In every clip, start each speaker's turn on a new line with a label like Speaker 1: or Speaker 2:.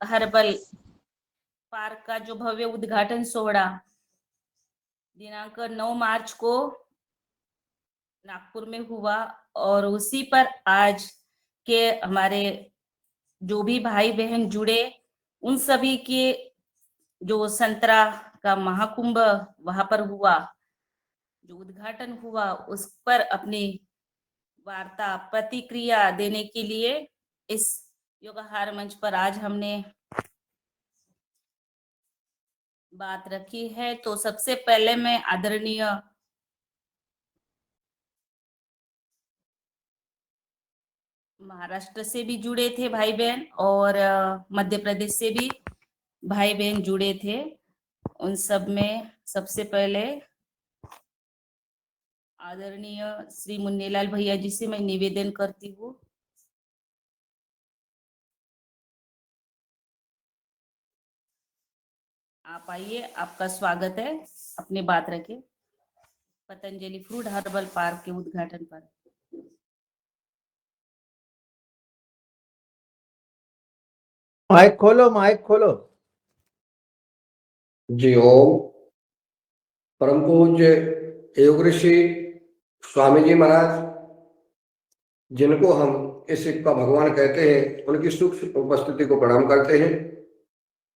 Speaker 1: Herbal park का जो भव्य उद्घाटन सोहरा दिनांक 9 मार्च को नागपुर में हुआ और उसी पर आज के हमारे जो भी भाई बहन जुड़े उन सभी के जो संतरा का महाकुंभ वहां पर हुआ, जो उद्घाटन हुआ, उस पर अपनी वार्ता प्रतिक्रिया देने के लिए इस योगाहार मंच पर आज हमने बात रखी है। तो सबसे पहले मैं आदरणीय महाराष्ट्र से भी जुड़े थे भाई बहन और मध्य प्रदेश से भी भाई बहन जुड़े थे, उन सब में सबसे पहले आदरणीय श्री मुन्नीलाल भैया जी से मैं निवेदन करती हूँ। आप आइए, आपका स्वागत है, अपनी बात रखें पतंजलि फ्रूट हर्बल पार्क के उद्घाटन पर।
Speaker 2: माइक खोलो, माइक खोलो।
Speaker 3: जी ओम। परम पूज्य योग ऋषि स्वामी जी महाराज, जिनको हम इस युग का भगवान कहते हैं, उनकी सूक्ष्म उपस्थिति को प्रणाम करते हैं।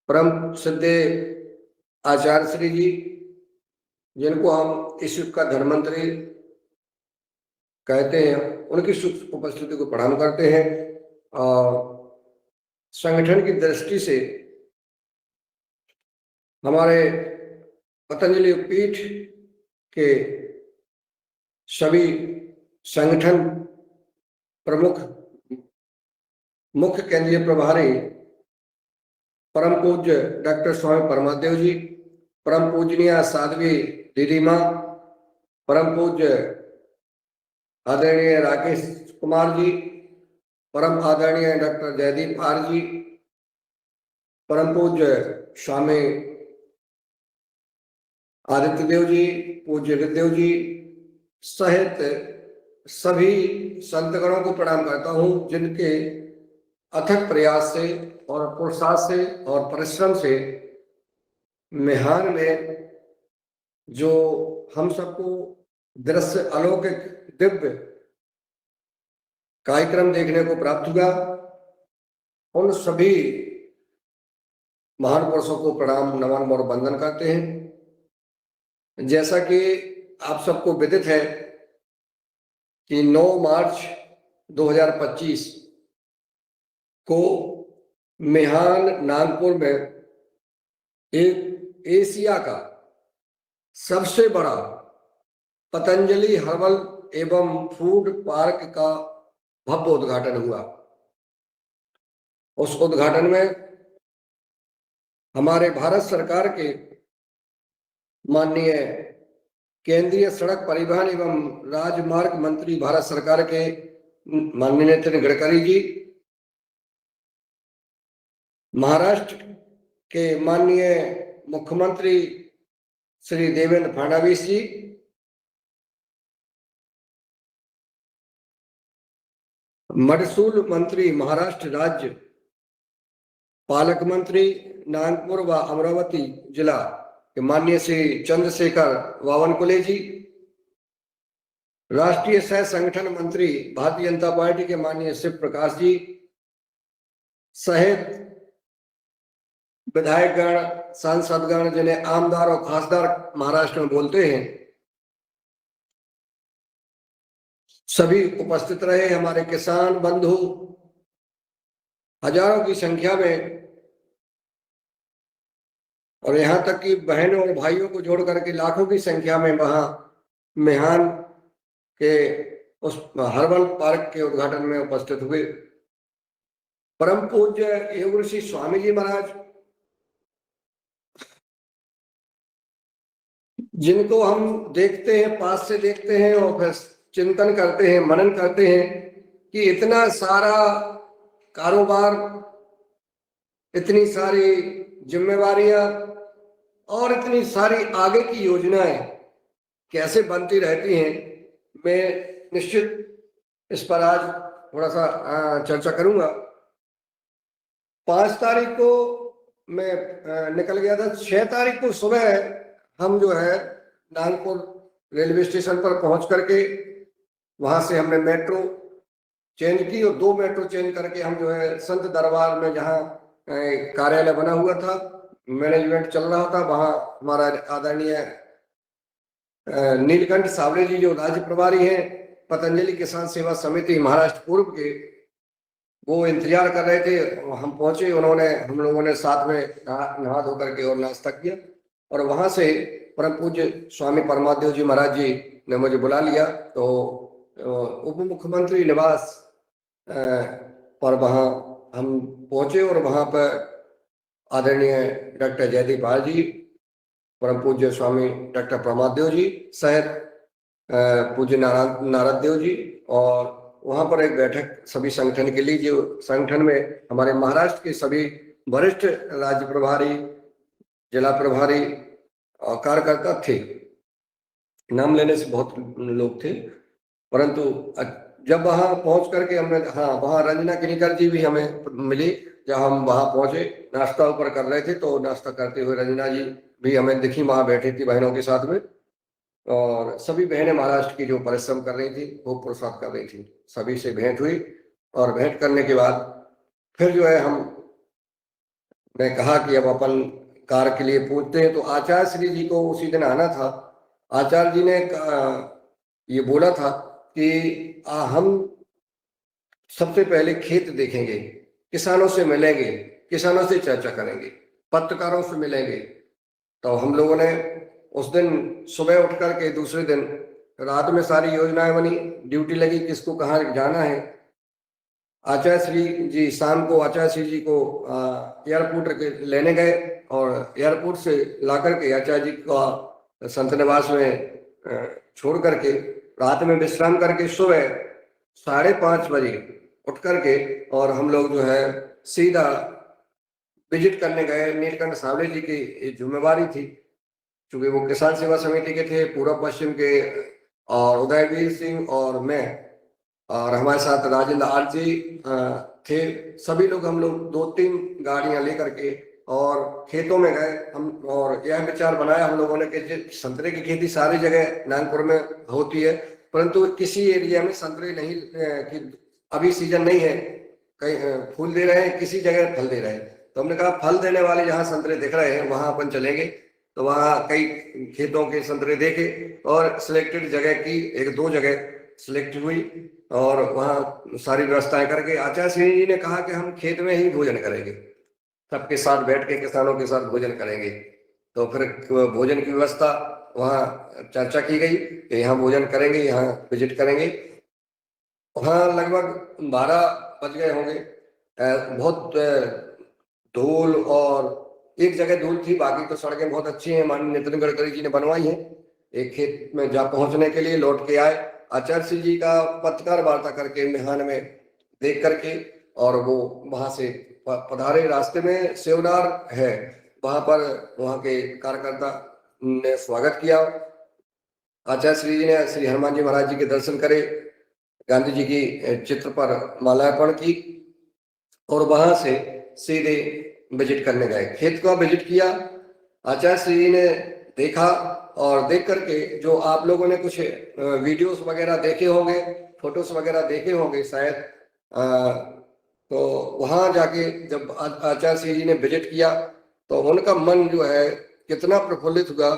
Speaker 3: परम सिद्धे आचार्य श्री जी, जिनको हम इस युग का धर्मंत्री कहते हैं, उनकी सूक्ष्म उपस्थिति को प्रणाम करते हैं। और संगठन की दृष्टि से हमारे पतंजलि पीठ के सभी संगठन प्रमुख मुख्य केंद्रीय प्रभारी परम पूज्य डॉक्टर स्वामी परमादेव जी, परम पूजनीय साध्वी दीदी माँ, परम पूज्य आदरणीय राकेश कुमार जी, परम आदरणीय डॉक्टर जयदीप आर जी, परम पूज्य स्वामी आदित्य देव जी, पूज्य विदेव जी सहित सभी संतगणों को प्रणाम करता हूं, जिनके अथक प्रयास से और पुरुषार्थ से और परिश्रम से मेहान में जो हम सबको दृश्य अलौकिक दिव्य कार्यक्रम देखने को प्राप्त हुआ, उन सभी महान पुरुषों को प्रणाम नमन और वंदन करते हैं। जैसा कि आप सबको विदित है कि 9 मार्च 2025 को मेहान नागपुर में एक एशिया का सबसे बड़ा पतंजलि हर्बल एवं फूड पार्क का भव्य उद्घाटन हुआ। उस उद्घाटन में हमारे भारत सरकार के माननीय केंद्रीय सड़क परिवहन एवं राजमार्ग मंत्री भारत सरकार के माननीय नितिन गडकरी जी, महाराष्ट्र के माननीय मुख्यमंत्री श्री देवेंद्र फडणवीस जी, महसूल मंत्री महाराष्ट्र राज्य, पालक मंत्री नागपुर व अमरावती जिला के माननीय श्री चंद्रशेखर बावनकुले जी, राष्ट्रीय सह संगठन मंत्री भारतीय जनता पार्टी के माननीय शिव प्रकाश जी सहित विधायकगण, सांसदगण, जिन्हें आमदार और खासदार महाराष्ट्र में बोलते हैं, सभी उपस्थित रहे। हमारे किसान बंधु हजारों की संख्या में और यहाँ तक कि बहनों और भाइयों को जोड़ करके लाखों की संख्या में वहां मेहान के उस हर्बल पार्क के उद्घाटन में उपस्थित हुए। परम पूज्य योग ऋषि स्वामी जी महाराज, जिनको हम देखते हैं, पास से देखते हैं और फिर चिंतन करते हैं, मनन करते हैं कि इतना सारा कारोबार, इतनी सारी जिम्मेवारियां और इतनी सारी आगे की योजनाएं कैसे बनती रहती हैं। मैं निश्चित इस पर आज थोड़ा सा चर्चा करूंगा। 5 तारीख को मैं निकल गया था। 6 तारीख को सुबह हम जो है नागपुर रेलवे स्टेशन पर पहुंच करके वहां से हमने मेट्रो चेंज की और 2 मेट्रो चेंज करके हम जो है संत दरबार में, जहाँ कार्यालय बना हुआ था, मैनेजमेंट चल रहा था, वहां हमारा आदरणीय नीलकंठ सावरे जी जो राज्य प्रभारी हैं पतंजलि किसान सेवा समिति महाराष्ट्र पूर्व के, वो इंतजार कर रहे थे। हम पहुंचे, हम लोगों ने साथ में नहा धो करके और नाश्ता किया और वहां से परम पूज्य स्वामी परमादेव जी महाराज जी ने मुझे बुला लिया। तो उप मुख्यमंत्री निवास पर वहां हम पहुंचे और वहां पर आदरणीय डॉक्टर जयदीप आर जी, परम पूज्य स्वामी डॉक्टर प्रमादेव जी सहित पूज्य नारद देव जी, और वहां पर एक बैठक सभी संगठन के लिए, जो संगठन में हमारे महाराष्ट्र के सभी वरिष्ठ राज्य प्रभारी, जिला प्रभारी और कार्यकर्ता थे। नाम लेने से बहुत लोग थे, परंतु जब वहां पहुंच करके हमने, हाँ, वहां रंजना किनीकर जी भी हमें मिली। जब हम वहां पहुंचे, नाश्ता ऊपर कर रहे थे, तो नाश्ता करते हुए रंजना जी भी हमें दिखी, वहां बैठी थी बहनों के साथ में। और सभी बहनें महाराष्ट्र की जो परिश्रम कर रही थी, वो पुरुषार्थ कर रही थी, सभी से भेंट हुई। और भेंट करने के बाद फिर जो है मैं कहा कि अब अपन कार के लिए पूछते हैं। तो आचार्य श्री जी को उसी दिन आना था। आचार्य जी ने ये बोला था कि हम सबसे पहले खेत देखेंगे, किसानों से मिलेंगे, किसानों से चर्चा करेंगे, पत्रकारों से मिलेंगे। तो हम लोगों ने उस दिन सुबह उठ करके दूसरे दिन रात में सारी योजनाएं बनी, ड्यूटी लगी, किसको कहाँ जाना है। आचार्य श्री जी शाम को आचार्य श्री जी को एयरपोर्ट लेने गए और एयरपोर्ट से ला करके आचार्य जी का संत निवास में छोड़ करके रात में विश्राम करके सुबह 5:30 बजे उठ करके और हम लोग जो है सीधा विजिट करने गए। नीलकंठ सावले जी की जिम्मेवारी थी, क्योंकि वो किसान सेवा समिति के थे, पूर्व पश्चिम के, और उदयवीर सिंह और मैं, और हमारे साथ राजेंद्र आर जी थे। सभी लोग, हम लोग 2-3 गाड़ियां लेकर के और खेतों में गए हम, और यह विचार बनाया हम लोगों ने कि संतरे की खेती सारी जगह नागपुर में होती है, परंतु किसी एरिया में संतरे नहीं कि अभी सीजन नहीं है, कहीं फूल दे रहे हैं, किसी जगह फल दे रहे हैं। तो हमने कहा फल देने वाले जहाँ संतरे दिख रहे हैं वहां अपन चलेंगे। तो वहां कई खेतों के संतरे देखे और सिलेक्टेड जगह की 1-2 जगह सिलेक्ट हुई और वहां सारी व्यवस्थाएं करके आचार्य श्री जी ने कहा कि हम खेत में ही भोजन करेंगे, सबके साथ बैठ के किसानों के साथ भोजन करेंगे। तो फिर भोजन की व्यवस्था वहां चर्चा की गई कि यहाँ भोजन करेंगे, यहाँ विजिट करेंगे। वहां लगभग 12 बज गए होंगे। बहुत धूल, और एक जगह धूल थी, बाकी तो सड़कें बहुत अच्छी हैं, माननीय नितिन गडकरी जी ने बनवाई हैं। एक खेत में जा पहुंचने के लिए लौट के आए, आचार्य श्री जी का पत्रकार वार्ता करके मिहान में देख करके, और वो वहां से पधारे। रास्ते में सेवनार है, वहां पर वहां के कार्यकर्ता ने स्वागत किया। आचार्य श्री जी ने श्री हनुमान जी महाराज जी के दर्शन करे, गांधी जी की चित्र पर माल्यार्पण की और वहां से सीधे विजिट करने गए। खेत को विजिट किया, आचार्य श्री जी ने देखा, और देख करके जो आप लोगों ने कुछ वीडियोस वगैरह देखे होंगे, फोटोस वगैरह देखे होंगे शायद, तो वहां जाके जब आचार्य श्री जी ने विजिट किया तो उनका मन जो है कितना प्रफुल्लित हुआ,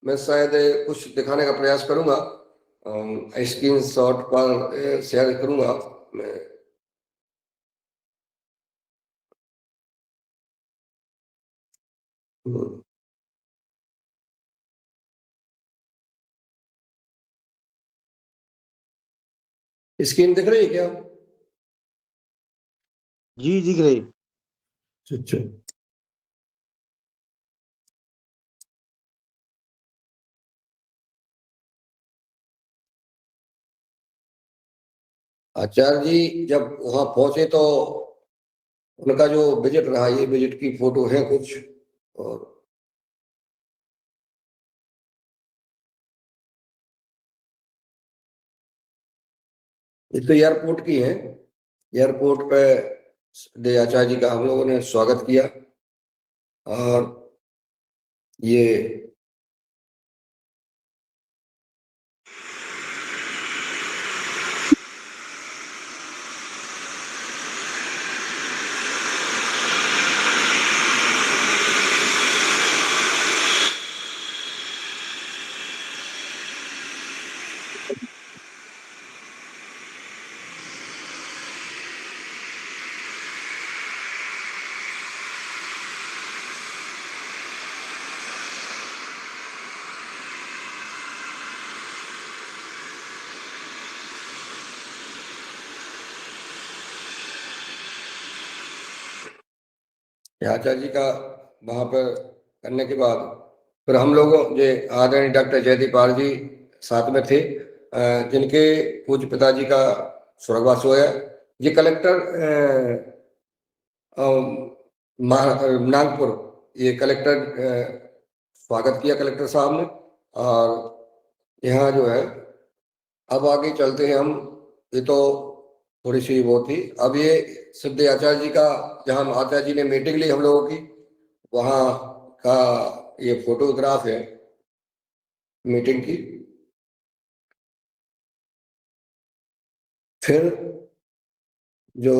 Speaker 3: मैं शायद कुछ दिखाने का प्रयास करूंगा, स्क्रीन शॉट पर शेयर करूंगा मैं। स्क्रीन दिख रही है क्या?
Speaker 2: जी दिख रही।
Speaker 3: अच्छा, आचार्य जी जब वहां पहुंचे तो उनका जो विजिट रहा, ये विजिट की फोटो है कुछ, और ये तो एयरपोर्ट की है। एयरपोर्ट पे श्रद्धेय आचार्य जी का हम लोगों ने स्वागत किया। और ये आचार्य जी का वहां पर करने के बाद फिर हम लोगों जो आदरणीय डॉक्टर जयदीप पाल जी साथ में थे, जिनके पूज्य पिताजी का स्वर्गवास हुआ है। ये कलेक्टर नागपुर, ये कलेक्टर स्वागत किया कलेक्टर साहब ने। और यहाँ जो है अब आगे चलते हैं हम। ये तो थोड़ी सी वो थी। अब ये सिद्ध आचार्य जी का, जहाँ आचार्य जी ने मीटिंग ली हम लोगों की, वहाँ का ये फोटोग्राफ है मीटिंग की। फिर जो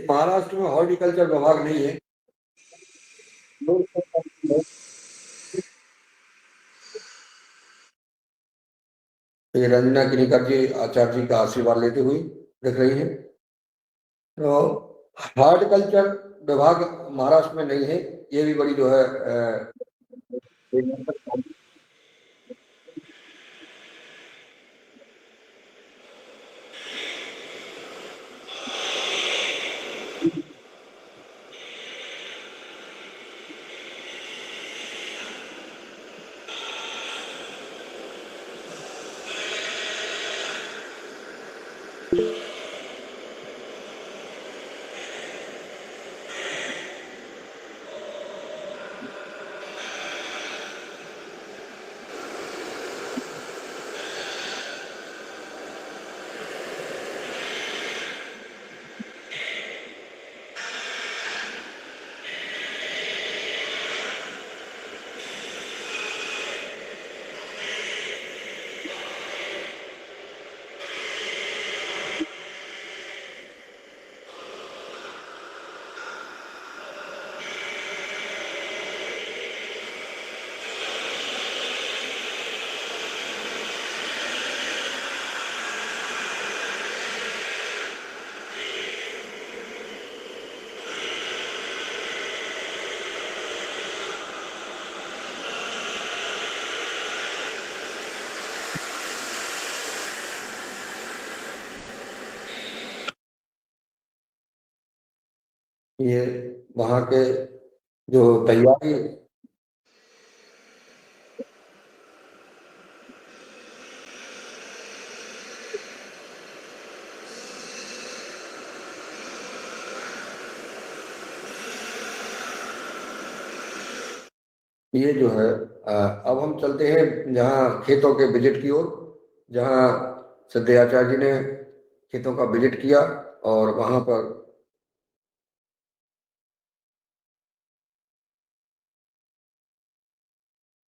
Speaker 3: महाराष्ट्र में हॉर्टिकल्चर विभाग नहीं है। ये रंजना किनीकर जी आचार्य जी का आशीर्वाद लेते हुए दिख रही है। तो हॉर्टिकल्चर विभाग महाराष्ट्र में नहीं है। ये भी बड़ी जो है ये वहाँ के जो तैयारी ये जो है अब हम चलते हैं जहाँ खेतों के विजिट की ओर, जहाँ सिद्धयाचार्य जी ने खेतों का विजिट किया और वहां पर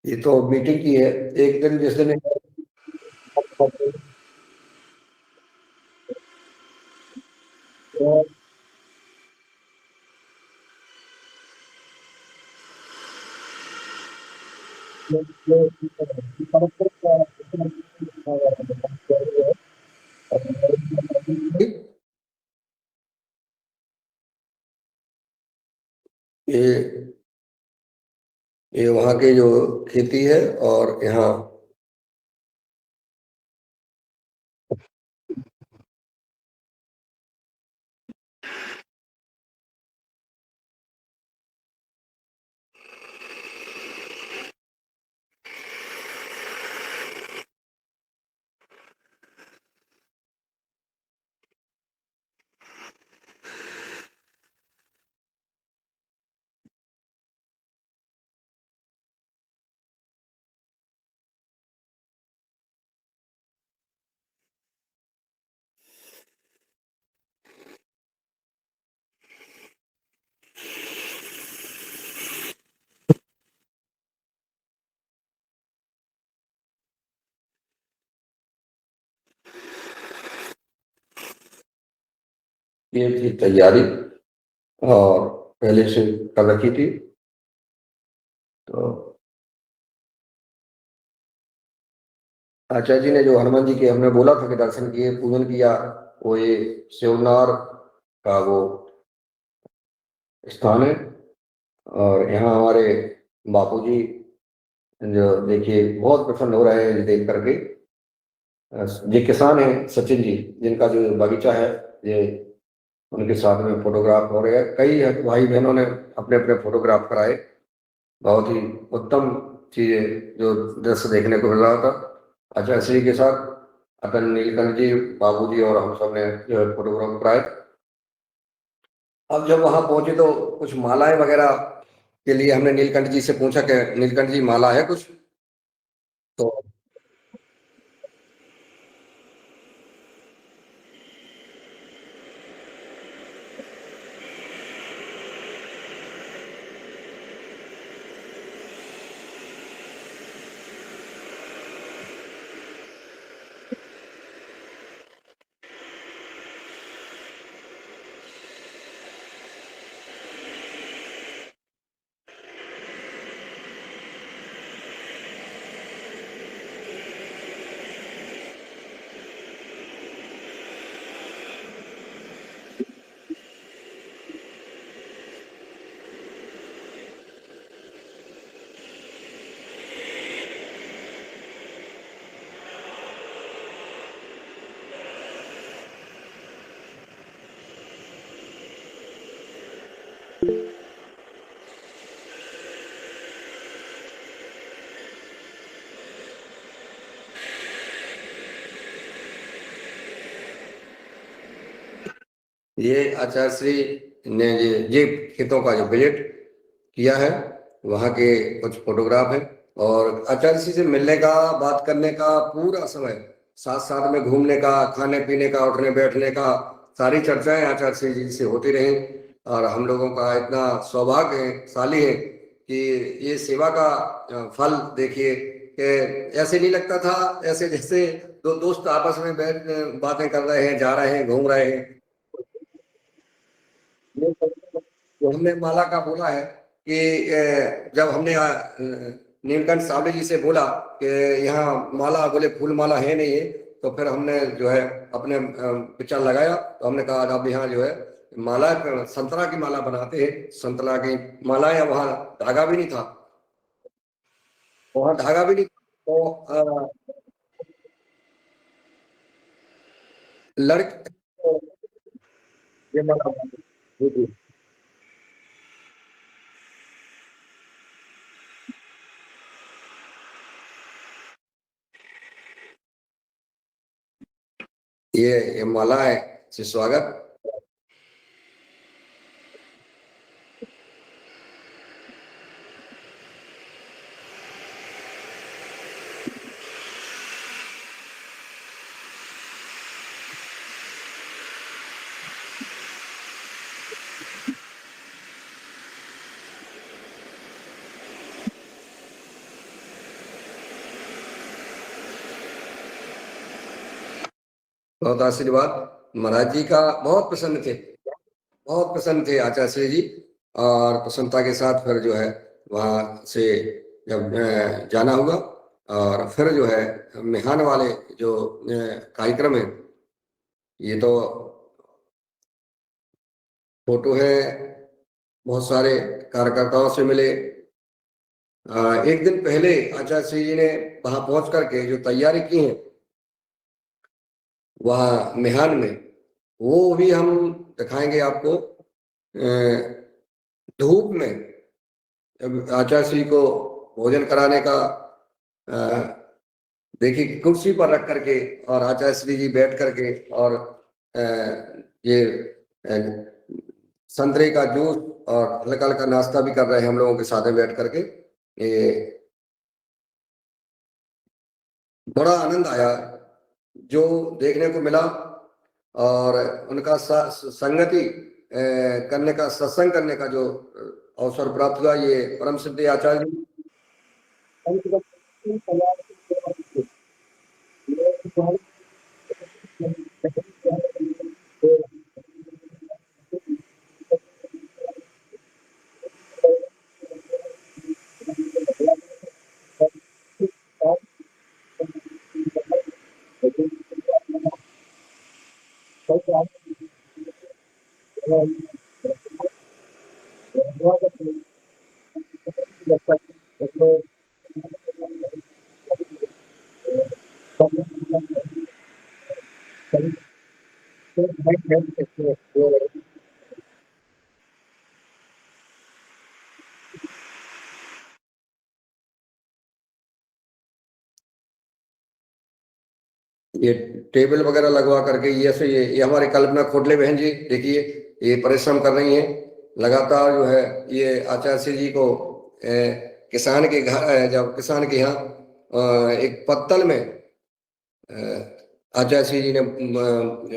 Speaker 3: ये तो मीटिंग की है एक दिन जिस दिन ये ये वहाँ की जो खेती है और यहाँ ये थी तैयारी और पहले से कर रखी थी। तो आचार्य जी ने जो हनुमान जी के हमने बोला था कि दर्शन किए पूजन किया, वो ये शिवनार का वो स्थान है। और यहाँ हमारे बापूजी जो देखिए बहुत प्रसन्न हो रहे हैं देख करके। ये किसान हैं सचिन जी, जिनका जो बगीचा है, ये उनके साथ में फोटोग्राफ हो रहे हैं। कई भाई बहनों ने अपने अपने फोटोग्राफ कराए। बहुत ही उत्तम चीजें जो दृश्य देखने को मिल रहा था। आचार्य श्री के साथ अपन नीलकंठ जी, बाबू जी और हम सब ने जो है फोटोग्राफ कराए। अब जब वहां पहुंचे तो कुछ मालाएं वगैरह के लिए हमने नीलकंठ जी से पूछा कि नीलकंठ जी माला है कुछ? तो ये आचार्य श्री ने ये खेतों का जो विजिट किया है, वहाँ के कुछ फोटोग्राफ हैं। और आचार्य श्री से मिलने का, बात करने का पूरा समय, साथ साथ में घूमने का, खाने पीने का, उठने बैठने का, सारी चर्चाएं आचार्य श्री जी से होती रही। और हम लोगों का इतना सौभाग्य है, शाली है कि ये सेवा का फल देखिए कि ऐसे नहीं लगता था, ऐसे जैसे दो दोस्त आपस में बैठ बातें कर रहे हैं, जा रहे हैं, घूम रहे हैं। तो हमने माला का बोला है कि जब हमने नीलकंठ सावली जी से बोला कि यहाँ माला, बोले फूल माला है नहीं है, तो फिर हमने जो है अपने विचार लगाया। तो हमने कहा अब यहाँ जो है माला, संतरा की माला बनाते हैं, संतरा की माला। या वहाँ धागा भी नहीं था, वहाँ धागा भी नहीं था। तो लड़के ये माला जी, जी। ये माला है से स्वागत। बहुत आशीर्वाद। महाराज जी का बहुत प्रसन्न थे, बहुत प्रसन्न थे आचार्य जी। और प्रसन्नता के साथ फिर जो है वहाँ से जब जाना हुआ, और फिर जो है मिहान वाले जो कार्यक्रम है, ये तो फोटो है, बहुत सारे कार्यकर्ताओं से मिले। एक दिन पहले आचार्य जी ने वहां पहुंच करके जो तैयारी की है वहाँ मिहान में, वो भी हम दिखाएंगे आपको। धूप में जब आचार्य श्री को भोजन कराने का, देखिए कुर्सी पर रख करके और आचार्य श्री जी बैठ करके, और ये संतरे का जूस और हल्का हल्का नाश्ता भी कर रहे हैं हम लोगों के साथ में बैठ करके। ये बड़ा आनंद आया जो देखने को मिला, और उनका संगति करने का, सत्संग करने का जो अवसर प्राप्त हुआ। ये परम सिद्ध आचार्य जी ये टेबल वगैरह लगवा करके, ये से ये हमारे कल्पना खोटले बहन जी देखिए, ये परिश्रम कर रही हैं लगातार जो है। ये आचार्य जी को किसान के घर, जब किसान के यहाँ एक पत्तल में आचार्य जी ने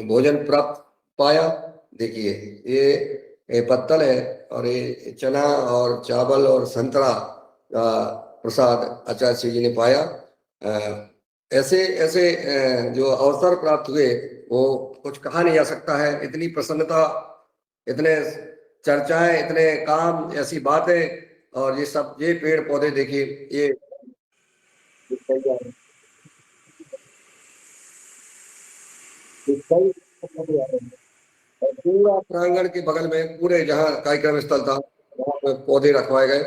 Speaker 3: भोजन प्राप्त पाया। देखिए ये पत्तल है, और ये चना और चावल और संतरा का प्रसाद आचार्य जी ने पाया। ऐसे ऐसे जो अवसर प्राप्त हुए वो कुछ कहा नहीं जा सकता है। इतनी प्रसन्नता, इतने चर्चाएं, इतने काम, ऐसी बातें, और ये सब, ये पेड़ पौधे देखिए, ये पूरा प्रांगण के बगल में, पूरे जहाँ कार्यक्रम स्थल था वहाँ पे पौधे रखवाए गए।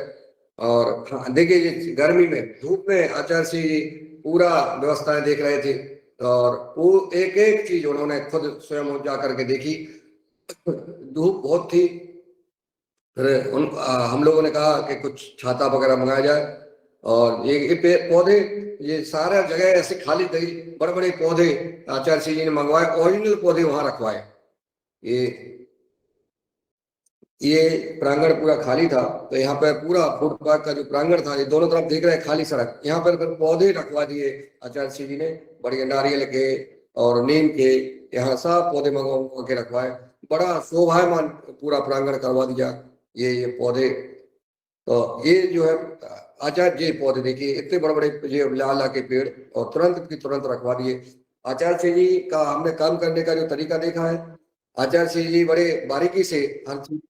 Speaker 3: और हाँ, देखिए ये गर्मी में, धूप में आचार्य जी पूरा व्यवस्थाएं देख रहे थे, और वो एक एक चीज उन्होंने खुद स्वयं जा करके देखी। धूप बहुत थी। फिर हम लोगों ने कहा कि कुछ छाता वगैरह मंगाया जाए, और ये पेड़ पौधे, ये सारा जगह ऐसे खाली थी, बड़े बड़े पौधे आचार्य जी ने मंगवाए, ओरिजिनल पौधे वहां रखवाए। ये ये प्रांगण पूरा खाली था, तो यहाँ पर पूरा फुटपाथ का जो प्रांगण था, ये दोनों तरफ देख रहे हैं खाली सड़क, यहाँ पर फिर पौधे रखवा दिए आचार्य जी ने, बढ़िया नारियल के और नीम के, यहाँ सब पौधे मंगवा के रखवाए। बड़ा शोभायमान पूरा प्रांगण करवा दिया ये पौधे। तो ये जो है आचार्य जी पौधे देखिए, इतने बड़े बड़े ये लाला के पेड़, और तुरंत की तुरंत रखवा दिए। आचार्य जी का हमने काम करने का जो तरीका देखा है, आचार्य जी बड़े बारीकी से हर चीज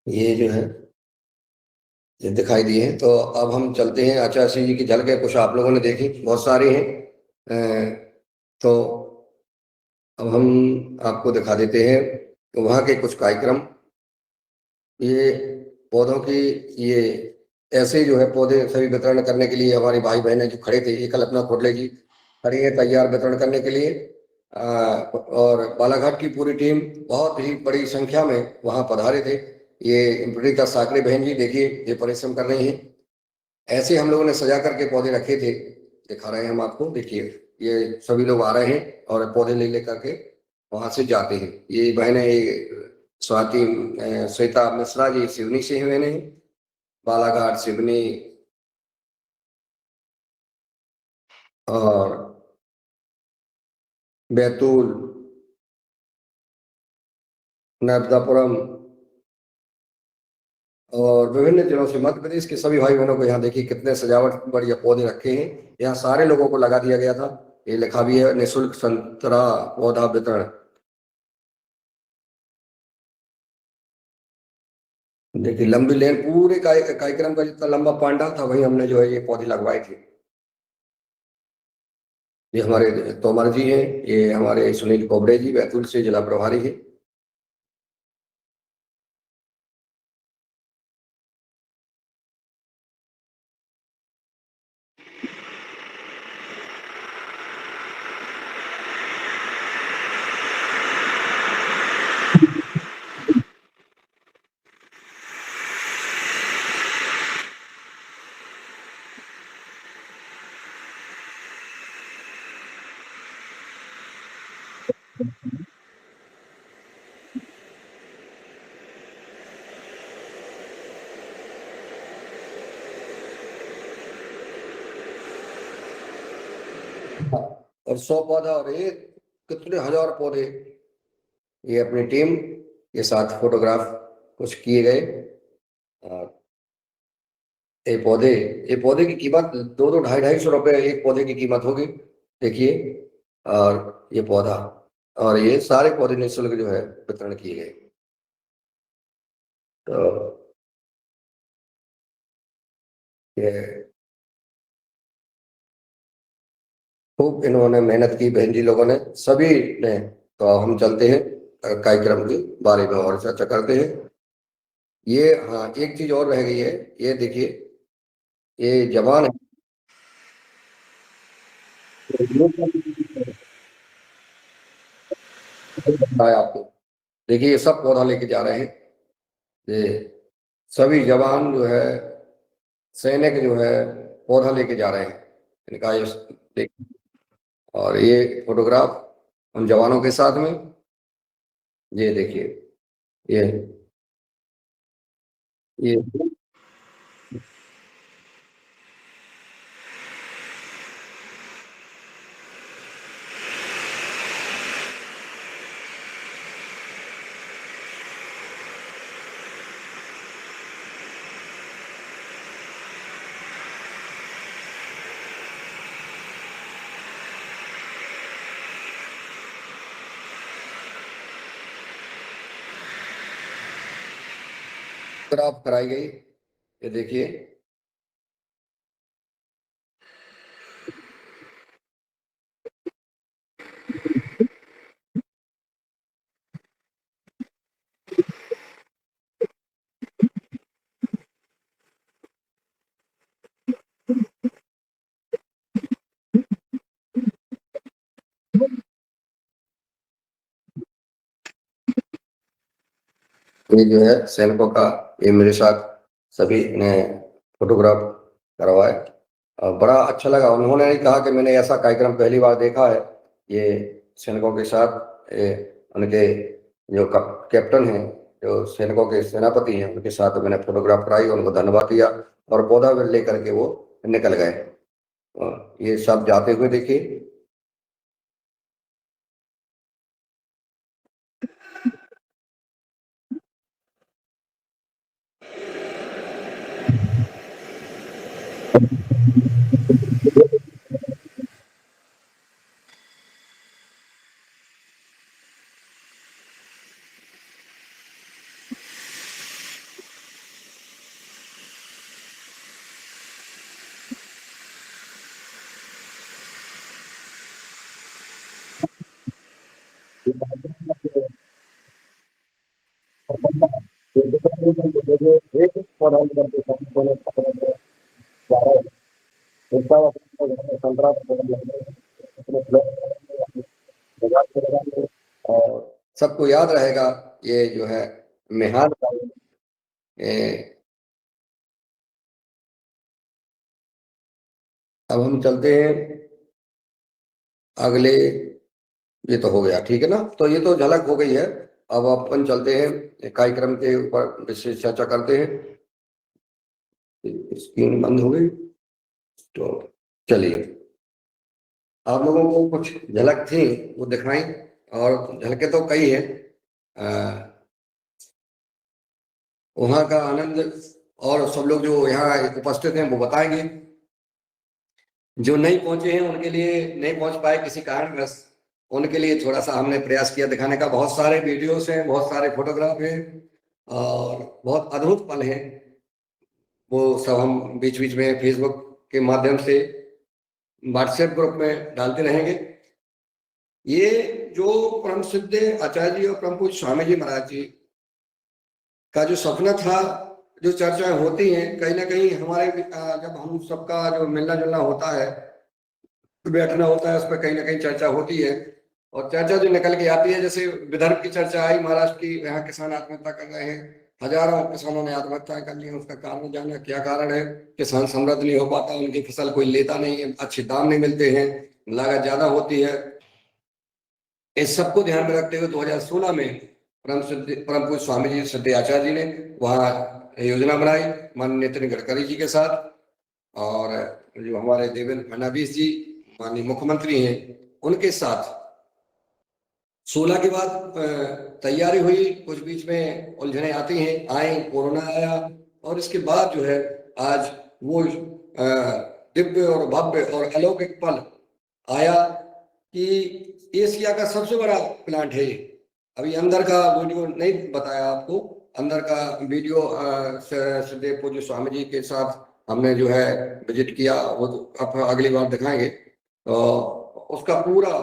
Speaker 3: ये जो है ये दिखाई दिए हैं। तो अब हम चलते हैं आचार्य सिंह जी की झलकें, कुछ आप लोगों ने देखी, बहुत सारी हैं। तो अब हम आपको दिखा देते हैं वहाँ के कुछ कार्यक्रम। ये पौधों की, ये ऐसे जो है पौधे सभी वितरण करने के लिए हमारी भाई बहनें जो खड़े थे, ये कल्पना खोडले जी खड़ी है तैयार वितरण करने के लिए। और बालाघाट की पूरी टीम बहुत ही बड़ी संख्या में वहाँ पधारे थे। ये प्रीता साकरे बहन जी देखिए, ये परिश्रम कर रही हैं। ऐसे हम लोगों ने सजा करके पौधे रखे थे, दिखा रहे हैं हम आपको, देखिए ये सभी लोग आ रहे हैं और पौधे ले लेकर के वहां से जाते हैं। ये बहनें, स्वाति श्वेता मिश्रा जी सिवनी से हुए ने, बालाघाट सिवनी और बैतूल नर्मदापुरम और विभिन्न जिलों से, मध्य प्रदेश के सभी भाई बहनों को यहाँ देखिए कितने सजावट बढ़िया पौधे रखे हैं। यहाँ सारे लोगों को लगा दिया गया था। ये लिखा भी है निःशुल्क संतरा पौधा वितरण। देखिए लंबी लेन, पूरे कार्यक्रम का जितना लंबा पांडा था वही हमने जो है ये पौधे लगवाए थे। ये हमारे तोमर जी हैं, ये हमारे सुनील कोबड़े जी बैतूल से जिला प्रभारी है। और 100 पौधा और ये कितने हजार पौधे, ये अपनी टीम के साथ फोटोग्राफ कुछ किए गए। और ये पौधे की कीमत 2 2 250 रुपए एक पौधे की कीमत होगी, देखिए। और ये पौधा और ये सारे पौधे निःशुल्क जो है वितरण किए गए। तो ये खूब इन्होंने मेहनत की बहन जी लोगों ने, सभी ने। तो अब हम चलते हैं कार्यक्रम के बारे में और चर्चा करते हैं। ये, हाँ, एक चीज और रह गई है, ये देखिए ये जवान है। आपको देखिए ये सब पौधा लेके जा रहे हैं। ये सभी जवान जो है, सैनिक जो है पौधा लेके जा रहे हैं इनका, ये देख। और ये फोटोग्राफ उन जवानों के साथ में, ये देखिए ये ये फोटोग्राफ कराई गई, ये देखिए। ये जो है सैनिकों का, ये मेरे साथ सभी ने फोटोग्राफ करवाए और बड़ा अच्छा लगा। उन्होंने नहीं कहा कि मैंने ऐसा कार्यक्रम पहली बार देखा है। ये सैनिकों के साथ, ये उनके जो कैप्टन हैं, जो सैनिकों के सेनापति हैं, उनके साथ मैंने फोटोग्राफ कराई, उनको धन्यवाद दिया और पौधा लेकर के वो निकल गए। ये सब जाते हुए देखिए। और सबको याद रहेगा ये जो है मेहान का अब हम चलते हैं अगले। ये तो हो गया, ठीक है ना। तो ये तो झलक हो गई है। अब अपन चलते हैं कार्यक्रम के ऊपर विशेष चर्चा करते हैं। स्क्रीन बंद हो गई तो चलिए, आप लोगों को कुछ झलक थी वो दिखाई, और झलकें तो कई है। वहां का आनंद और सब लोग जो यहाँ उपस्थित हैं वो बताएंगे। जो नहीं पहुंचे हैं उनके लिए, नहीं पहुंच पाए किसी कारणवश, उनके लिए थोड़ा सा हमने प्रयास किया दिखाने का। बहुत सारे वीडियोस हैं, बहुत सारे फोटोग्राफ हैं और बहुत अद्भुत पल हैं। वो सब हम बीच बीच में फेसबुक के माध्यम से, व्हाट्सएप ग्रुप में डालते रहेंगे। ये जो परम सिद्ध आचार्य जी और परम पूज्य स्वामी जी महाराज जी का जो सपना था, जो चर्चाएं होती हैं कहीं ना कहीं हमारे, जब हम सबका जो मिलना जुलना होता है, बैठना होता है, उस पर कहीं ना कहीं चर्चा होती है। और चर्चा जो निकल के आती है, जैसे विदर्भ की चर्चा आई, महाराष्ट्र की, यहाँ किसान आत्महत्या कर रहे हैं, हजारों किसानों ने आत्महत्या कर ली है। उसका कारण जाना क्या कारण है? किसान समृद्ध नहीं हो पाता, उनकी फसल कोई लेता नहीं है, अच्छे दाम नहीं मिलते हैं, लागत ज्यादा होती है। इस सबको ध्यान में रखते हुए 2016 में परम पूज्य स्वामी जी सिद्ध आचार्य जी ने वहाँ योजना बनाई माननीय नितिन गडकरी जी के साथ, और जो हमारे देवेंद्र फडणवीस जी माननीय मुख्यमंत्री हैं उनके साथ। 16 के बाद तैयारी हुई, कुछ बीच में उलझने आती हैं, आई, कोरोना आया, और इसके बाद जो है आज वो दिव्य और भव्य और अलौकिक पल आया कि एशिया का सबसे बड़ा प्लांट है ये। अभी अंदर का वीडियो नहीं बताया आपको, अंदर का वीडियो सिद्धेव पूज्य स्वामी जी के साथ हमने जो है विजिट किया, वो अब अगली बार दिखाएंगे। तो उसका पूरा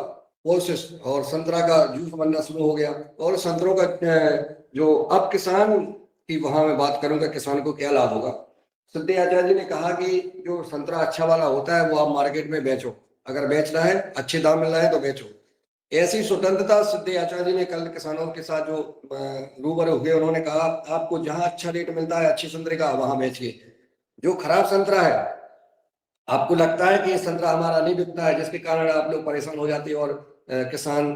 Speaker 3: प्रोसेस, और संतरा का जूस बनना शुरू हो गया, और संतरों का जो अब किसान की वहां मैं बात करूंगा, किसान को क्या लाभ होगा। सिद्ध आचार्य जी ने कहा कि जो संतरा अच्छा वाला होता है वो आप मार्केट में बेचो, अगर बेचना है, अच्छे दाम मिल रहा है तो बेचो। ऐसी स्वतंत्रता सिद्ध आचार्य जी ने कल किसानों के साथ जो रूबरू हुए, उन्होंने कहा आपको जहां अच्छा रेट मिलता है अच्छी संतरे का, वहां बेचिए। जो खराब संतरा है, आपको लगता है कि ये संतरा हमारा नहीं बिकता है, जिसके कारण आप लोग परेशान हो जाते हैं और किसान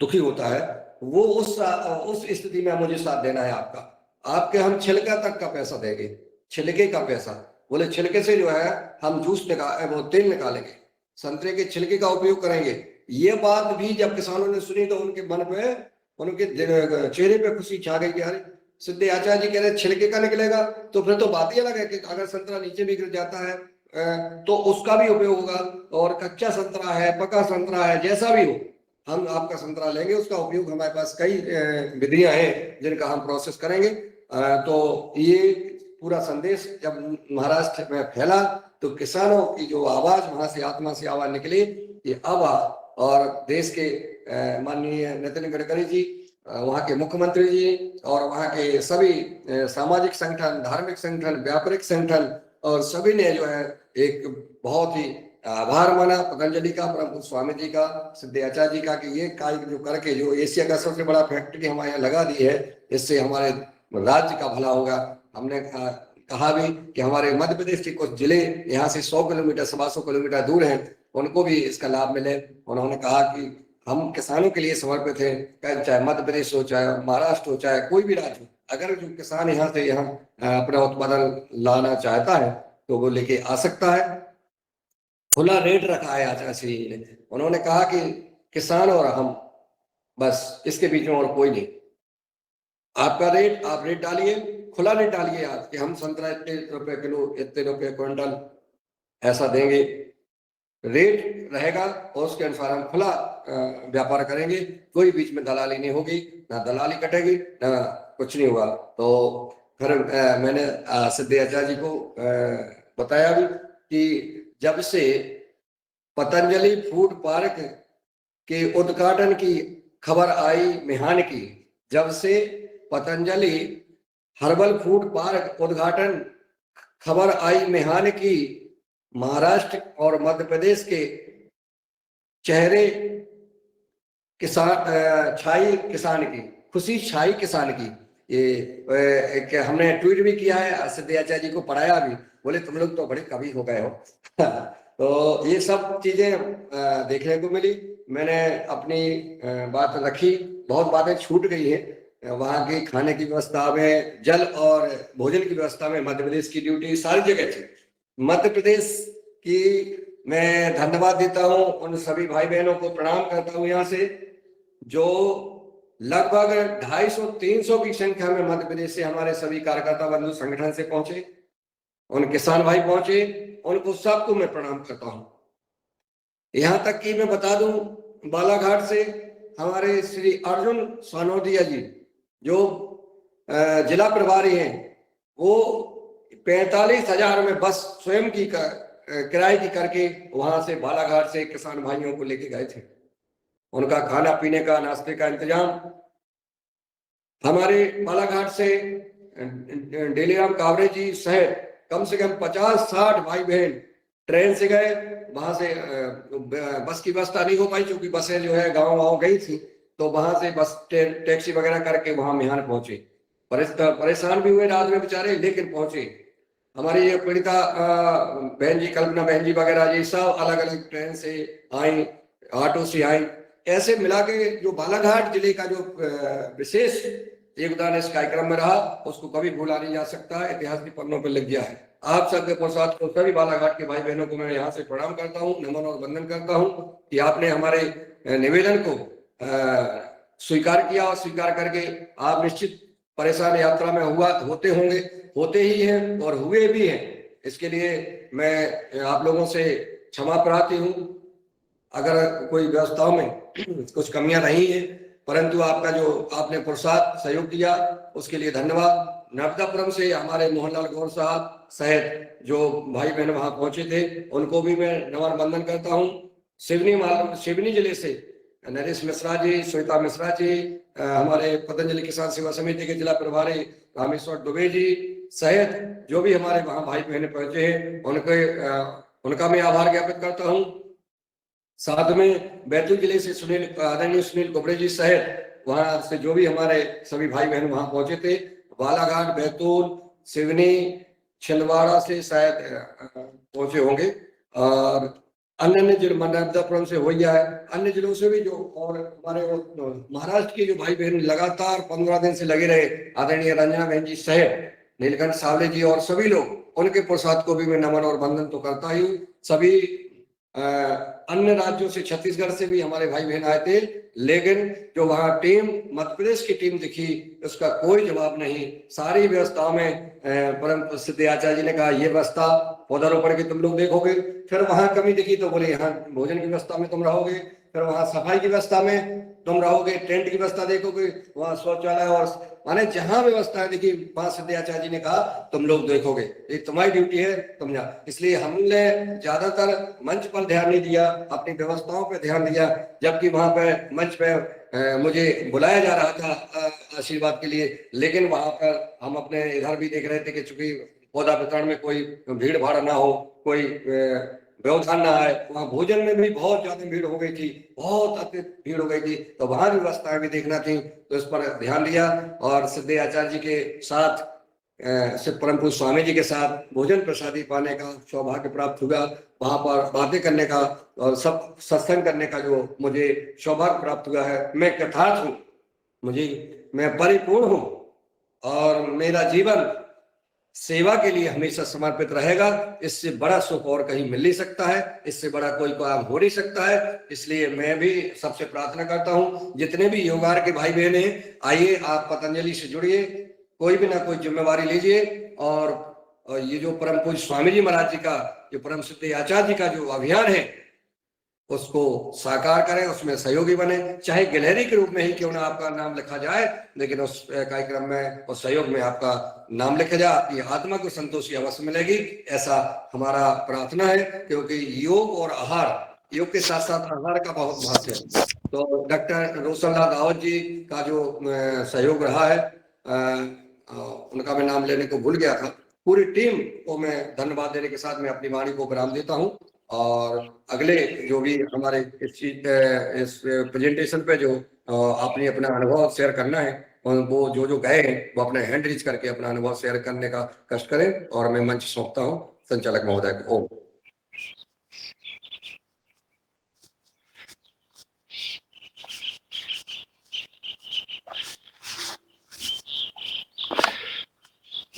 Speaker 3: दुखी होता है, वो उस स्थिति में मुझे साथ देना है आपका। आपके हम छिलका तक का पैसा देंगे, छिलके का पैसा। बोले छिलके से जो है हम जूस वो तेल निकालेंगे, संतरे के छिलके का उपयोग करेंगे। ये बात भी जब किसानों ने सुनी तो उनके मन पे, उनके चेहरे पे खुशी छा गई कि यार सिद्ध आचार्य जी कह रहे छिलके का निकलेगा, तो फिर तो बात ही अलग है कि अगर संतरा नीचे भी गिर जाता है तो उसका भी उपयोग होगा। और कच्चा संतरा है, पका संतरा है, जैसा भी हो, हम आपका संतरा लेंगे, उसका उपयोग हमारे पास कई विधियां हैं जिनका हम प्रोसेस करेंगे। तो ये पूरा संदेश जब महाराष्ट्र में फैला तो किसानों की जो आवाज वहां से, आत्मा से आवाज निकली, ये अब और देश के माननीय नितिन गडकरी जी, वहाँ के मुख्यमंत्री जी, और वहाँ के सभी सामाजिक संगठन, धार्मिक संगठन, व्यापारिक संगठन, और सभी ने जो है एक बहुत ही आभार माना पतंजलि का, परम स्वामी जी का, सिद्ध आचार्य जी का, कि ये कार्य जो करके जो एशिया का सबसे बड़ा फैक्ट्री हमारे यहाँ लगा दी है, इससे हमारे राज्य का भला होगा। हमने कहा भी कि हमारे मध्य प्रदेश के कुछ जिले यहाँ से 100 किलोमीटर, 125 किलोमीटर दूर हैं, उनको भी इसका लाभ मिले। उन्होंने कहा कि हम किसानों के लिए समर्पित हैं, चाहे मध्य प्रदेश हो, चाहे महाराष्ट्र हो, चाहे कोई भी राज्य हो। अगर जो किसान यहाँ से यहाँ अपना उत्पादन लाना चाहता है तो वो लेके आ सकता है। खुला रेट रखा है आचार्य श्री ने। उन्होंने कहा कि किसान और हम, बस इसके बीच में और कोई नहीं। आपका रेट, आप रेट डालिए, खुला रेट डालिए आप कि हम संतरा इतने रुपए किलो, इतने रुपए क्विंटल ऐसा देंगे, रेट रहेगा और उसके अनुसार हम खुला व्यापार करेंगे। कोई बीच में दलाली नहीं होगी, ना दलाली कटेगी, ना कुछ नहीं हुआ। तो फिर मैंने सिद्ध आचार्य जी को बताया भी कि जब से पतंजलि फूड पार्क के उद्घाटन की खबर आई मेहान की, जब से पतंजलि हर्बल फूड पार्क उद्घाटन खबर आई मेहान की। महाराष्ट्र और मध्य प्रदेश के चेहरे किसान छाई किसान की, खुशी छाई किसान की। ये एक हमने ट्वीट भी किया है, सिद्धयाचार्य जी को पढ़ाया भी, बोले तुम लोग तो बड़े कवि हो गए हो। तो ये सब चीजें देखने को मिली। मैंने अपनी बात रखी, बहुत बातें छूट गई है। वहाँ की खाने की व्यवस्था में, जल और भोजन की व्यवस्था में मध्य प्रदेश की ड्यूटी सारी जगह थी। मध्य प्रदेश की मैं धन्यवाद देता हूँ, उन सभी भाई बहनों को प्रणाम करता हूँ यहाँ से, जो लगभग 250-300 की संख्या में मध्य प्रदेश से हमारे सभी कार्यकर्ता बंधु संगठन से पहुंचे, उन किसान भाई पहुंचे, उनको सबको मैं प्रणाम करता हूं। यहां तक कि मैं बता दूं, बालाघाट से हमारे श्री अर्जुन सानोदिया जी जो जिला प्रभारी हैं, वो 45,000 में बस स्वयं की किराए की करके वहां से बालाघाट से किसान भाइयों को लेके गए थे। उनका खाना पीने का, नाश्ते का इंतजाम हमारे बालाघाट से डेलीराम कावरे जी सहित कम से कम 50-60 भाई बहन ट्रेन से गए। वहां से बस की व्यवस्था नहीं हो पाई, क्योंकि बसें जो है गांव गई थी, तो वहां से बस टैक्सी वगैरह करके वहां मेहान पहुंचे। परेशान भी हुए रात में बेचारे, लेकिन पहुंचे। हमारी ये पीड़िता बहन जी, कल्पना बहन जी वगैरह जी सब अलग अलग ट्रेन से आई, ऑटो से आई। ऐसे मिला के जो बालाघाट जिले का जो विशेष योगदान इस कार्यक्रम में रहा, उसको कभी भूला नहीं जा सकता, इतिहास के पन्नों पर लिख गया है। आप सबके प्रसाद को सभी बालाघाट के भाई बहनों को मैं यहाँ से प्रणाम करता हूँ, नमन और वंदन करता हूँ कि आपने हमारे निवेदन को स्वीकार किया, और स्वीकार करके आप निश्चित परेशान यात्रा में होते होंगे, होते ही हैं और हुए भी हैं। इसके लिए मैं आप लोगों से क्षमा प्रार्थी हूँ अगर कोई व्यवस्थाओं में कुछ कमियां रही हैं, परंतु आपका जो आपने पुरुषार्थ सहयोग दिया उसके लिए धन्यवाद। नर्मदापुरम से हमारे मोहनलाल गौर साहब सहित जो भाई बहन वहां पहुंचे थे, उनको भी मैं नमन वंदन करता हूँ। सिवनी जिले से नरेश मिश्रा जी, श्वेता मिश्रा जी, हमारे पतंजलि किसान सेवा समिति के जिला प्रभारी रामेश्वर दुबे जी सहित जो भी हमारे वहां भाई बहन पहुंचे हैं, उनका मैं आभार ज्ञापित करता हूँ। साथ में बैतूल जिले से आदरणीय सुनील कुबरे जी सहित वहां से जो भी हमारे सभी भाई बहन वहां पहुंचे थे, बालाघाट, बैतूल, सिवनी, छिंदवाड़ा से शायद पहुंचे होंगे, और अन्य जिलों, नर्मदापुरम से हो गया है, अन्य जिलों से भी जो, और हमारे महाराष्ट्र के जो भाई बहन लगातार 15 दिन से लगे रहे, आदरणीय रंजना बहन जी सहित नीलकंठ सावले जी और सभी लोग, उनके प्रसाद को भी मैं नमन और वंदन तो करता ही हूँ। सभी अन्य राज्यों से, छत्तीसगढ़ से भी हमारे भाई बहन आए थे, लेकिन जो वहां टीम, मध्य प्रदेश की टीम दिखी, उसका कोई जवाब नहीं। सारी व्यवस्थाओं में परम सिद्धयाचार्य जी ने कहा ये व्यवस्था पौधारोपण की तुम लोग देखोगे, फिर वहां कमी दिखी तो बोले यहाँ भोजन की व्यवस्था में तुम रहोगे, फिर वहां सफाई की व्यवस्था में तुम रहोगे, टेंट की व्यवस्था देखोगे, वहां शौचालय और माने जहां व्यवस्था देखी, वहां सिद्धयाचार्य जी ने कहा तुम लोग देखोगे, ये तुम्हारी ड्यूटी है, तुम जा। इसलिए हमने ज्यादातर मंच पर ध्यान नहीं दिया, अपनी व्यवस्थाओं पर ध्यान दिया, जबकि वहां पर मंच पे मुझे बुलाया जा रहा था आशीर्वाद के लिए, लेकिन वहां पर हम अपने इधर भी देख रहे थे कि चूंकि पौधा वितरण में कोई भीड़ भाड़ ना हो, कोई व्यवधान ना आए। वहां भोजन में भी बहुत ज्यादा भीड़ हो गई थी, बहुत अत्यधिक भीड़ हो गई थी, तो वहां भी व्यवस्थाएं भी देखना थी, तो इस पर ध्यान दिया। और सिद्धयाचार्य जी के साथ, परम पूज्य स्वामी जी के साथ भोजन प्रसादी पाने का सौभाग्य प्राप्त हुआ, वहां पर बातें करने का और सब सत्संग करने का जो मुझे सौभाग्य प्राप्त हुआ है। मैं कृतार्थ हूँ, मैं परिपूर्ण हूँ, और मेरा जीवन सेवा के लिए हमेशा समर्पित रहेगा। इससे बड़ा सुख और कहीं मिल नहीं सकता है, इससे बड़ा कोई काम हो नहीं सकता है। इसलिए मैं भी सबसे प्रार्थना करता हूं, जितने भी योगार के भाई बहन हैं, आइए आप पतंजलि से जुड़िए, कोई भी ना कोई जिम्मेवारी लीजिए, और ये जो परम पूज्य स्वामी जी महाराज जी का, जो परम सिद्धयाचार्य जी का जो अभियान है, उसको साकार करें, उसमें सहयोगी बने, चाहे गैलरी के रूप में ही क्यों ना आपका नाम लिखा जाए, लेकिन उस कार्यक्रम में, उस सहयोग में आपका नाम लिखा जाए, आपकी आत्मा को संतोषी अवश्य मिलेगी, ऐसा हमारा प्रार्थना है। क्योंकि योग और आहार, योग के साथ साथ आहार का बहुत महत्व है। तो डॉक्टर रोशनलाल रावत जी का जो सहयोग रहा है, उनका मैं नाम लेने को भूल गया था, पूरी टीम को मैं धन्यवाद देने के साथ मैं अपनी वाणी को विराम देता हूं। और अगले जो भी हमारे इस प्रेजेंटेशन पे जो अपनी अपना अनुभव शेयर करना है, और वो जो गए हैं वो अपना हैंड रीच करके अपना अनुभव शेयर करने का कष्ट करें, और मैं मंच सौंपता हूं संचालक महोदय को। ओम।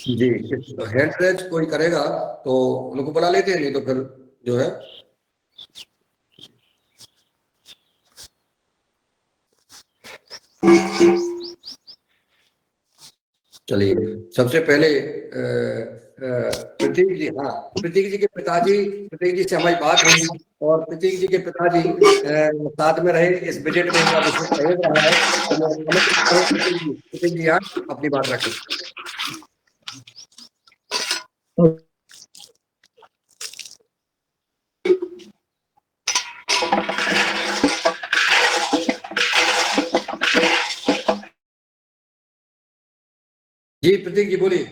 Speaker 3: जी, हैंड रेज कोई करेगा तो उनको बुला लेते हैं, नहीं तो फिर जो है चलिए सबसे पहले प्रतीक जी, हाँ प्रतीक जी के पिताजी, प्रतीक जी से हमारी बात हुई और प्रतीक जी के पिताजी साथ में रहे इस बजट में, इनका विशेष सहयोग रहा है। तो मैं आमंत्रित करूं प्रतीक जी यहाँ अपनी बात रखें। जी प्रतीक जी बोलिए।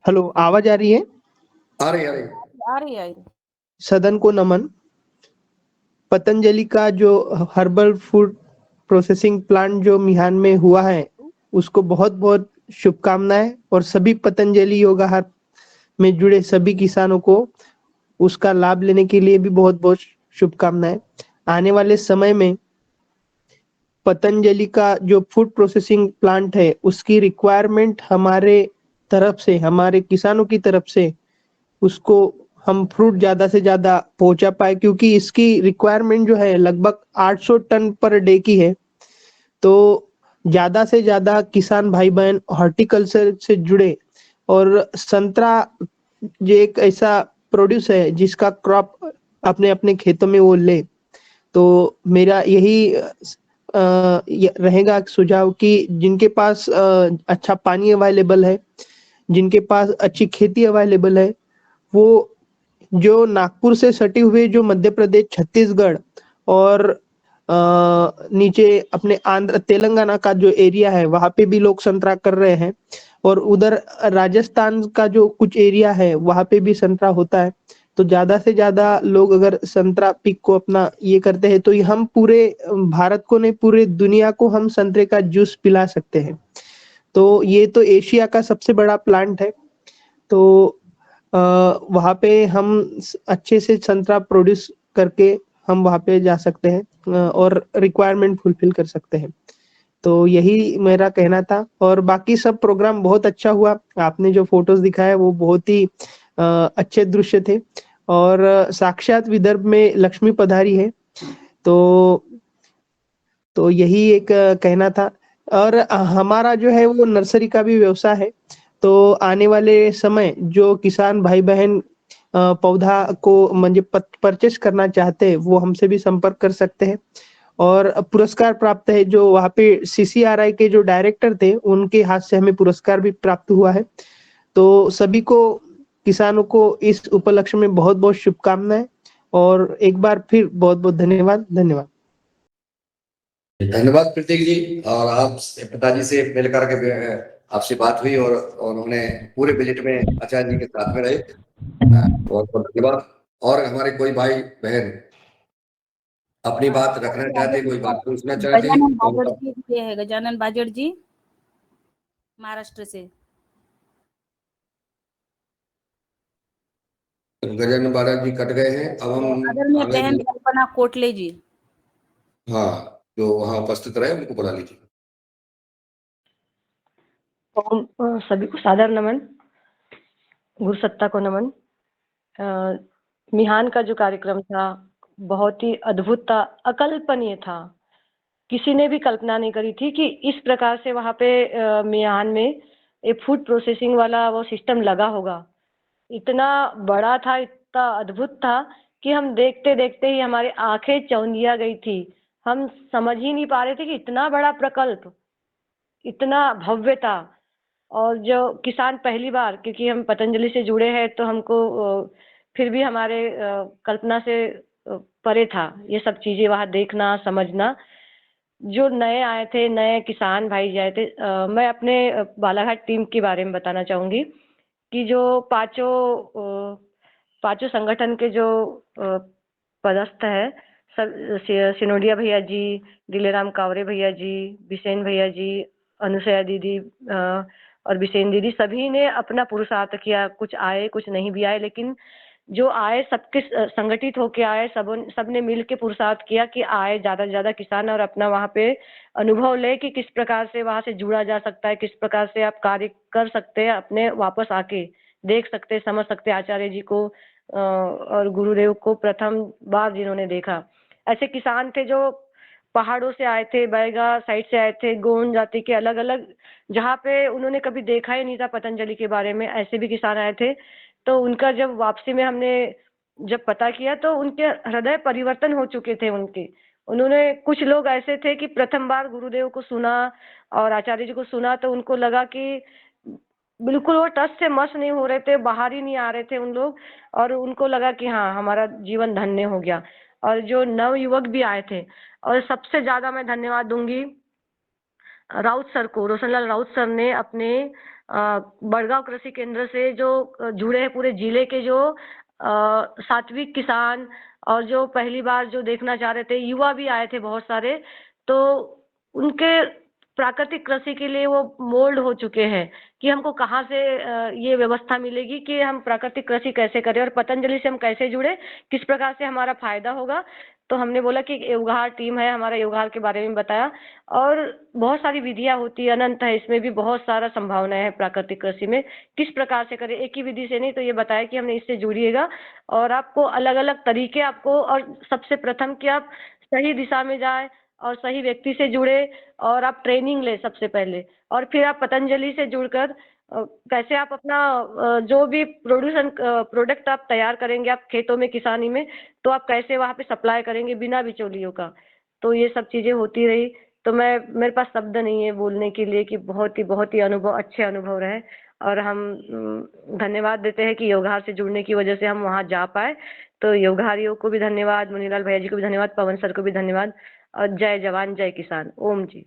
Speaker 4: हेलो, आवाज आ रही है?
Speaker 3: आ रही
Speaker 1: आ रही आ रही।
Speaker 4: सदन को नमन। पतंजलि का जो हर्बल फूड प्रोसेसिंग प्लांट जो मिहान में हुआ है, उसको बहुत बहुत शुभकामनाएं, और सभी पतंजलि योगाहार में जुड़े सभी किसानों को उसका लाभ लेने के लिए भी बहुत बहुत शुभकामनाएं। आने वाले समय में पतंजलि का जो फूड प्रोसेसिंग प्लांट है, उसकी रिक्वायरमेंट हमारे तरफ से, हमारे किसानों की तरफ से उसको हम फ्रूट ज्यादा से ज्यादा पहुंचा पाए, क्योंकि इसकी रिक्वायरमेंट जो है लगभग 800 टन पर डे की है। तो ज्यादा से ज्यादा किसान भाई बहन हॉर्टिकल्चर से जुड़े, और संतरा ये एक ऐसा प्रोड्यूस है जिसका क्रॉप अपने अपने खेतों में वो ले। तो मेरा यही रहेगा सुझाव कि जिनके पास अच्छा पानी अवेलेबल है, जिनके पास अच्छी खेती अवेलेबल है, वो जो नागपुर से सटे हुए जो मध्य प्रदेश, छत्तीसगढ़ और नीचे अपने आंध्र तेलंगाना का जो एरिया है, वहां पे भी लोग संतरा कर रहे हैं, और उधर राजस्थान का जो कुछ एरिया है वहां पे भी संतरा होता है। तो ज्यादा से ज्यादा लोग अगर संतरा पिक को अपना ये करते हैं, तो ये हम पूरे भारत को नहीं, पूरे दुनिया को हम संतरे का जूस पिला सकते हैं। तो ये तो एशिया का सबसे बड़ा प्लांट है। तो वहां पे हम अच्छे से संतरा प्रोड्यूस करके हम वहां पे जा सकते हैं और रिक्वायरमेंट फुलफिल कर सकते हैं। तो यही मेरा कहना था, और बाकी सब प्रोग्राम बहुत अच्छा हुआ। आपने जो फोटोज दिखाया वो बहुत ही अच्छे दृश्य थे, और साक्षात विदर्भ में लक्ष्मी पधारी है। तो यही एक कहना था। और हमारा जो है वो नर्सरी का भी व्यवसाय है। तो आने वाले समय जो किसान भाई बहन पौधा को म्हणजे परचेस करना चाहते हैं, वो हमसे भी संपर्क कर सकते हैं। और पुरस्कार प्राप्त है, जो वहाँ पे CCRI के जो डायरेक्टर थे, उनके हाथ से हमें पुरस्कार भी प्राप्त हुआ है। तो सभी को, किसानों को इस उपलक्ष्य में बहुत बहुत शुभकामनाएं, और एक बार फिर बहुत बहुत धन्यवाद। धन्यवाद।
Speaker 3: धन्यवाद प्रतीक जी। और आप पिताजी से मिल करके आपसे बात हुई और उन्होंने पूरे बजट में आचार्य जी के साथ में रहे, बहुत बहुत धन्यवाद। और हमारे कोई भाई बहन अपनी बात रखना चाहते, कोई बात पूछना चाहते
Speaker 1: गजानन
Speaker 3: तो
Speaker 1: बाजड़ जी ये है, गजानन बाजड़ जी महाराष्ट्र से।
Speaker 3: गजानन बारात जी कट गए हैं। अब हम
Speaker 1: आदरणीय
Speaker 3: आगे
Speaker 1: बहन कल्पना कोटले जी,
Speaker 3: हाँ जो वहाँ उपस्थित रहे उनको बुला लीजिए।
Speaker 5: सभी को सादर नमन, गुरु सत्ता को नमन। मिहान का जो कार्यक्रम था बहुत ही अद्भुत था, अकल्पनीय था। किसी ने भी कल्पना नहीं करी थी कि इस प्रकार से वहाँ पे मिहान में एक फूड प्रोसेसिंग वाला वो सिस्टम लगा होगा। इतना बड़ा था, इतना अद्भुत था कि हम देखते देखते ही हमारी आंखें चौंधिया गई थी। हम समझ ही नहीं पा रहे थे कि इतना बड़ा प्रकल्प, इतना भव्य था। और जो किसान पहली बार, क्योंकि हम पतंजलि से जुड़े हैं तो हमको फिर भी हमारे कल्पना से परे था ये सब चीजें वहाँ देखना समझना। जो नए आए थे, नए किसान भाई जो आए थे, मैं अपने बालाघाट टीम के बारे में बताना चाहूंगी कि जो पांचों संगठन के जो पदस्थ है, सब सिनोडिया भैया जी, दिलेराम कावरे भैया जी, बिसेन भैया जी, अनुसया दीदी और बिसेन दीदी, सभी ने अपना पुरुषार्थ किया। कुछ आए, कुछ नहीं भी आए, लेकिन जो आए सबके संगठित होके आए, सबने मिल के पुरुषार्थ किया कि आए ज्यादा से ज्यादा किसान और अपना वहाँ पे अनुभव ले कि किस प्रकार से वहाँ से जुड़ा जा सकता है, किस प्रकार से आप कार्य कर सकते हैं, अपने वापस आके देख सकते, समझ सकते आचार्य जी को और गुरुदेव को प्रथम बार जिन्होंने देखा। ऐसे किसान थे जो पहाड़ों से आए थे, बैगा साइड से आए थे, गोंड जाति के अलग अलग, जहाँ पे उन्होंने कभी देखा ही नहीं था पतंजलि के बारे में, ऐसे भी किसान आए थे। तो उनका जब वापसी में हमने जब पता किया तो उनके हृदय परिवर्तन हो चुके थे उनके। उन्होंने, कुछ लोग ऐसे थे कि प्रथम बार गुरुदेव को सुना और आचार्य जी को सुना तो उनको लगा कि बिल्कुल वो टस से मस नहीं हो रहे थे, बाहर ही नहीं आ रहे थे उन लोग, और उनको लगा कि हाँ हमारा जीवन धन्य हो गया। और जो नव युवक भी आए थे, और सबसे ज्यादा मैं धन्यवाद दूंगी राउत सर को, रोशनलाल राउत सर ने अपने बड़गांव कृषि केंद्र से जो जुड़े हैं पूरे जिले के जो सात्विक किसान और जो पहली बार जो देखना चाह रहे थे, युवा भी आए थे बहुत सारे, तो उनके प्राकृतिक कृषि के लिए वो मोल्ड हो चुके हैं कि हमको कहाँ से ये व्यवस्था मिलेगी कि हम प्राकृतिक कृषि कैसे करें और पतंजलि से हम कैसे जुड़े, किस प्रकार से हमारा फायदा होगा। तो हमने बोला कि योगहार टीम है, हमारा योगहार के बारे में बताया, और बहुत सारी विधियां होती है, अनंत है, इसमें भी बहुत सारा संभावनाएं है प्राकृतिक कृषि में, किस प्रकार से करें, एक ही विधि से नहीं। तो ये बताया कि हमने इससे जुड़िएगा और आपको अलग अलग तरीके आपको, और सबसे प्रथम कि आप सही दिशा में जाए और सही व्यक्ति से जुड़े और आप ट्रेनिंग ले सबसे पहले, और फिर आप पतंजलि से जुड़कर कैसे आप अपना जो भी प्रोडक्ट आप तैयार करेंगे आप खेतों में, किसानी में, तो आप कैसे वहाँ पे सप्लाई करेंगे बिना बिचौलियों का। तो ये सब चीजें होती रही। तो मेरे पास शब्द नहीं है बोलने के लिए कि बहुत ही अनुभव, अच्छे अनुभव रहे, और हम धन्यवाद देते हैं कि योगहार से जुड़ने की वजह से हम वहाँ जा पाए। तो योगहारियों को भी धन्यवाद, मुनीलाल भैया जी को भी धन्यवाद, पवन सर को भी धन्यवाद, और जय जवान जय किसान। ओम जी।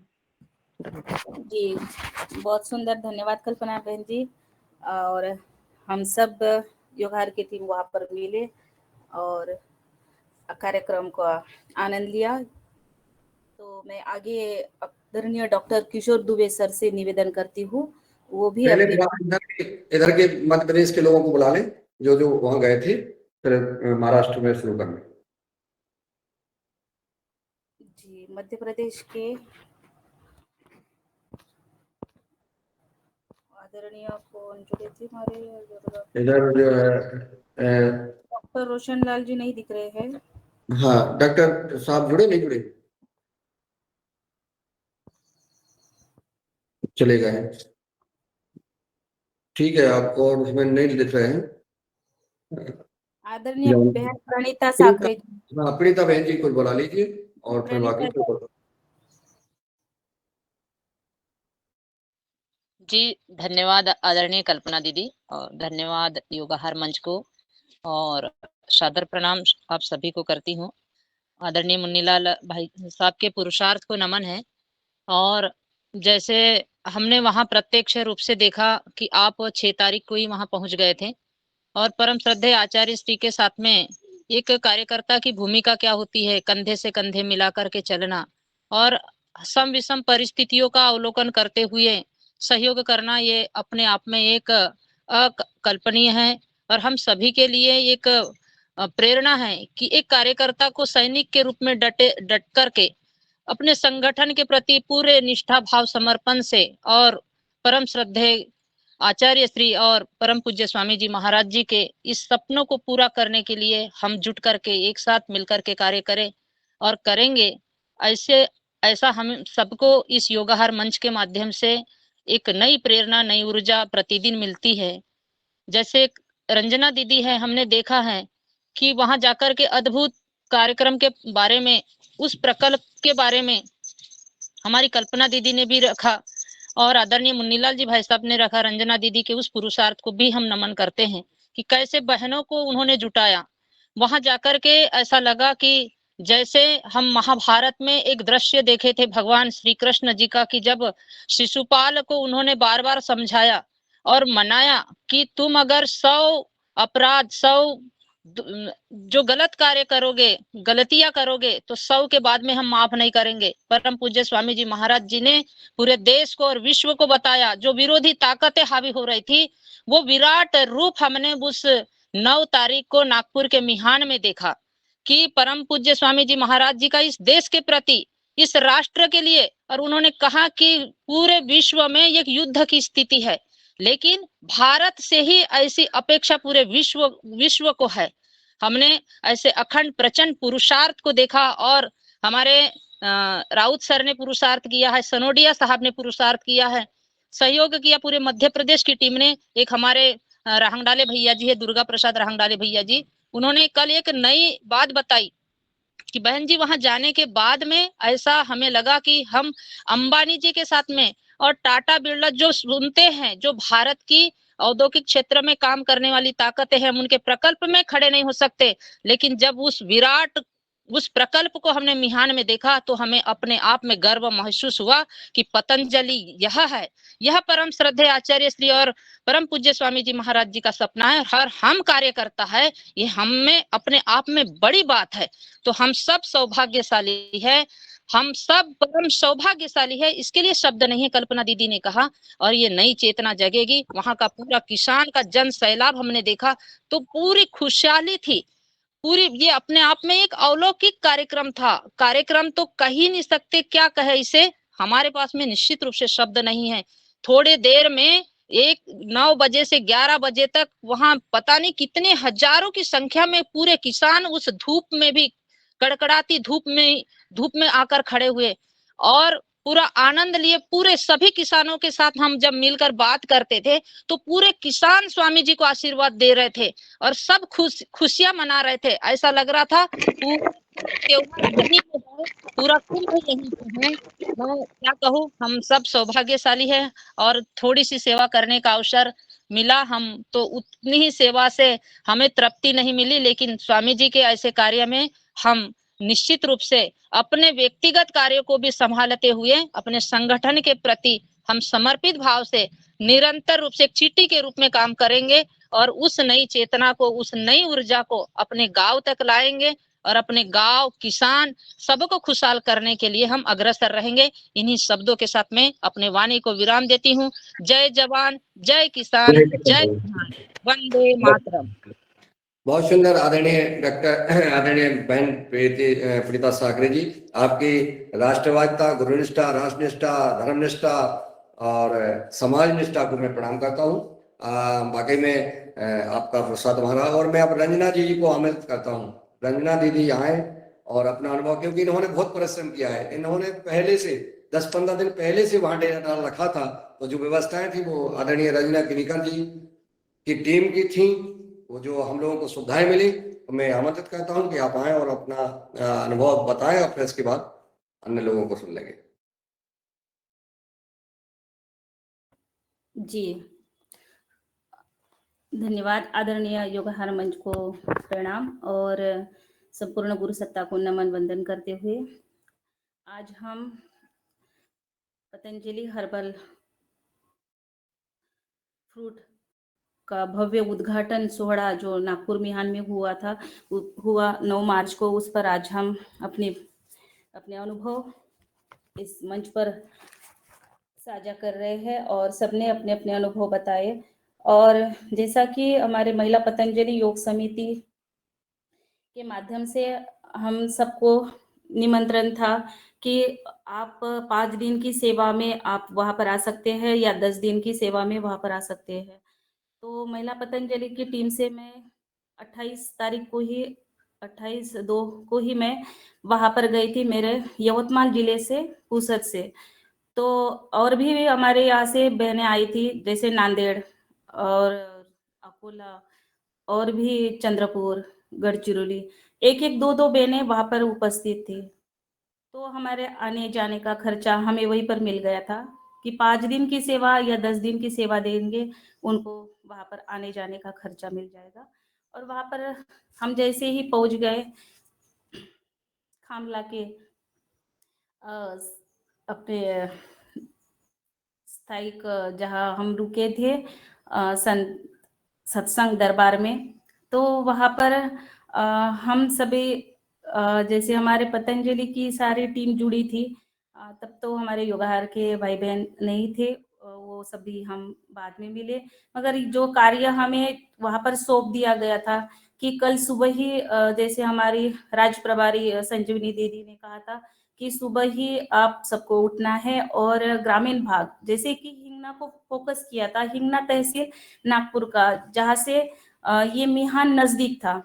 Speaker 1: जी, बहुत सुंदर, धन्यवाद कल्पना बहन जी। और हम सब योगहार की टीम वहाँ पर मिले और कार्यक्रम का आनंद लिया। तो मैं आगे आदरणीय डॉक्टर किशोर दुबे सर से निवेदन करती हूँ, वो भी
Speaker 3: पहले
Speaker 1: अपने
Speaker 3: इधर के मध्य प्रदेश के लोगों को बुला लें जो जो वहां गए थे, फिर महाराष्ट्र में शुरू करना।
Speaker 1: जी, मध्य प्रदेश के आदरणीय कौन जुड़े थे हमारे
Speaker 3: इधर जो है
Speaker 1: डॉक्टर रोशनलाल जी नहीं दिख रहे हैं।
Speaker 3: हाँ, डॉक्टर साहब जुड़े नहीं जुड़े, चले गए, ठीक है। आपको और उसमें नहीं दिख रहे हैं।
Speaker 1: आदरणीय बहन प्रणीता साकरे जी।
Speaker 3: हाँ, प्रीता बहन जी को बुला लीजिए और फिर बाकी
Speaker 1: प्रणीता
Speaker 6: जी, धन्यवाद आदरणीय कल्पना दीदी, और धन्यवाद योगाहार मंच को, और सादर प्रणाम आप सभी को करती हूँ। आदरणीय मुन्नीलाल भाई साहब के पुरुषार्थ को नमन है। और जैसे हमने वहां प्रत्यक्ष रूप से देखा कि आप 6 तारीख को ही वहां पहुंच गए थे, और परम श्रद्धेय आचार्य श्री के साथ में एक कार्यकर्ता की भूमिका क्या होती है, कंधे से कंधे मिला करके चलना और सम विषम परिस्थितियों का अवलोकन करते हुए सहयोग करना, ये अपने आप में एक अकल्पनीय है, और हम सभी के लिए एक प्रेरणा है कि एक कार्यकर्ता को सैनिक के रूप में डट करके अपने संगठन के प्रति पूरे निष्ठा भाव समर्पण से, और परम श्रद्धेय आचार्य श्री और परम पूज्य स्वामी जी महाराज जी के इस सपनों को पूरा करने के लिए हम जुट करके एक साथ मिलकर के कार्य करें और करेंगे। ऐसा हम सबको इस योगाहार मंच के माध्यम से एक नई प्रेरणा, नई ऊर्जा प्रतिदिन मिलती है। जैसे रंजना दीदी है, हमने देखा है कि वहां जाकर के अद्भुत कार्यक्रम के बारे में, उस प्रकल्प के बारे में हमारी कल्पना दीदी ने भी रखा, और आदरणीय मुन्नीलाल जी भाई साहब ने रखा। रंजना दीदी के उस पुरुषार्थ को भी हम नमन करते हैं कि कैसे बहनों को उन्होंने जुटाया। वहां जाकर के ऐसा लगा कि जैसे हम महाभारत में एक दृश्य देखे थे भगवान श्री कृष्ण जी का, कि जब शिशुपाल को उन्होंने बार बार समझाया और मनाया कि तुम अगर 100 अपराध, 100 जो गलत कार्य करोगे, गलतियां करोगे, तो 100 के बाद में हम माफ नहीं करेंगे। परम पूज्य स्वामी जी महाराज जी ने पूरे देश को और विश्व को बताया, जो विरोधी ताकतें हावी हो रही थी, वो विराट रूप हमने उस 9 तारीख को नागपुर के मिहान में देखा, कि परम पूज्य स्वामी जी महाराज जी का इस देश के प्रति, इस राष्ट्र के लिए, और उन्होंने कहा कि पूरे विश्व में एक युद्ध की स्थिति है, लेकिन भारत से ही ऐसी अपेक्षा पूरे विश्व को है। हमने ऐसे अखंड प्रचंड पुरुषार्थ को देखा, और हमारे राउत सर ने पुरुषार्थ किया है, सनोडिया साहब ने पुरुषार्थ किया है, सहयोग किया पूरे मध्य प्रदेश की टीम ने। एक हमारे रहंगडाले भैया जी है, दुर्गा प्रसाद रहंगडाले भैया जी, उन्होंने कल एक नई बात बताई कि बहन जी, वहां जाने के बाद में ऐसा हमें लगा कि हम अंबानी जी के साथ में और टाटा बिरला जो सुनते हैं, जो भारत की औद्योगिक क्षेत्र में काम करने वाली ताकतें हैं, हम उनके प्रकल्प में खड़े नहीं हो सकते, लेकिन जब उस प्रकल्प को हमने मिहान में देखा, तो हमें अपने आप में गर्व महसूस हुआ कि पतंजलि यह है, यह परम श्रद्धेय आचार्य श्री और परम पूज्य स्वामी जी महाराज जी का सपना है, हर हम कार्य करता है, ये हम में अपने आप में बड़ी बात है। तो हम सब सौभाग्यशाली है, हम सब परम सौभाग्यशाली है, इसके लिए शब्द नहीं है, कल्पना दीदी ने कहा। और ये नई चेतना जगेगी, वहां का पूरा किसान का जन सैलाब हमने देखा, तो पूरी खुशहाली थी पूरी। ये अपने आप में एक अलौकिक कार्यक्रम था, कार्यक्रम तो कह ही नहीं सकते, क्या कहे इसे, हमारे पास में निश्चित रूप से शब्द नहीं है। थोड़े देर में 9 बजे से 11 बजे तक वहां पता नहीं कितने हजारों की संख्या में पूरे किसान उस धूप में भी, कड़कड़ाती धूप में आकर खड़े हुए और पूरा आनंद लिए। पूरे सभी किसानों के साथ हम जब मिलकर बात करते थे, तो पूरे किसान स्वामी जी को आशीर्वाद दे रहे थे और सब खुशियां मना रहे थे। ऐसा लग रहा था पूरा त्योहार यहीं पे है, पूरा कुंभ यहीं पे है। मैं क्या कहूँ, हम सब सौभाग्यशाली है और थोड़ी सी सेवा करने का अवसर मिला। हम तो उतनी ही सेवा से हमें तृप्ति नहीं मिली, लेकिन स्वामी जी के ऐसे कार्य में हम निश्चित रूप से अपने व्यक्तिगत कार्यों को भी संभालते हुए अपने संगठन के प्रति हम समर्पित भाव से निरंतर रूप से एक चीटी के रूप में काम करेंगे और उस नई चेतना को, उस नई ऊर्जा को अपने गांव तक लाएंगे और अपने गांव, किसान सबको खुशहाल करने के लिए हम अग्रसर रहेंगे। इन्हीं शब्दों के साथ में अपने वाणी को विराम देती हूँ। जय जवान, जय किसान, जय किसान, वंदे मातरम।
Speaker 3: बहुत सुंदर आदरणीय डॉक्टर आदरणीय बहन प्रीता साकरे जी, आपकी राष्ट्रवादिता, गुरुनिष्ठा, राष्ट्रनिष्ठा, धर्मनिष्ठा और समाज निष्ठा को मैं प्रणाम करता हूँ। बाकी में आपका प्रसाद हमारा। और मैं अब रंजना जी को आमंत्रित करता हूँ, रंजना दीदी आए और अपना अनुभव, क्योंकि इन्होंने बहुत परिश्रम किया है। इन्होंने पहले से 10-15 दिन पहले से वहां डेरा डाल रखा था, तो जो व्यवस्थाएं थी वो आदरणीय रंजना किनीकर जी की टीम की थी, वो जो हम लोगों को सुविधाएं मिली। तो मैं आमंत्रित करता हूं कि आप आए और अपना अनुभव बताएं और फिर इसके बाद अन्य लोगों को सुन लेंगे।
Speaker 1: जी, धन्यवाद। आदरणीय योगहार मंच को प्रणाम और संपूर्ण गुरु सत्ता को नमन वंदन करते हुए आज हम पतंजलि हर्बल फ्रूट का भव्य उद्घाटन सोहड़ा जो नागपुर मिहान में हुआ 9 मार्च को, उस पर आज हम अपने अनुभव इस मंच पर साझा कर रहे हैं और सबने अपने अपने अनुभव बताए। और जैसा कि हमारे महिला पतंजलि योग समिति के माध्यम से हम सबको निमंत्रण था कि आप 5 दिन की सेवा में आप वहां पर आ सकते हैं या 10 दिन की सेवा में वहां पर आ सकते हैं। तो महिला पतंजलि की टीम से मैं 28/2 को ही मैं वहां पर गई थी, मेरे यवतमाल जिले से, पुसद से। तो और भी हमारे यहाँ से बहनें आई थी, जैसे नांदेड़ और अकोला और भी चंद्रपुर, गढ़चिरौली, एक एक दो बहनें वहां पर उपस्थित थी। तो हमारे आने जाने का खर्चा हमें वहीं पर मिल गया था कि 5 दिन की सेवा या 10 दिन की सेवा देंगे उनको वहां पर आने जाने का खर्चा मिल जाएगा। और वहां पर हम जैसे ही पहुंच गए थाम लाके अपने स्थायिक जहाँ हम रुके थे सत्संग दरबार में, तो वहाँ पर हम सभी जैसे हमारे पतंजलि की सारी टीम जुड़ी थी। तब तो हमारे योगाहार के भाई बहन नहीं थे, वो सभी हम बाद में मिले। मगर जो कार्य हमें वहाँ पर सौंप दिया गया था कि कल सुबह ही जैसे हमारी राज प्रभारी संजीवनी दीदी ने कहा था कि सुबह ही आप सबको उठना है और ग्रामीण भाग जैसे कि हिंगना को फोकस किया था, हिंगना तहसील नागपुर का, जहाँ से ये मिहान नजदीक था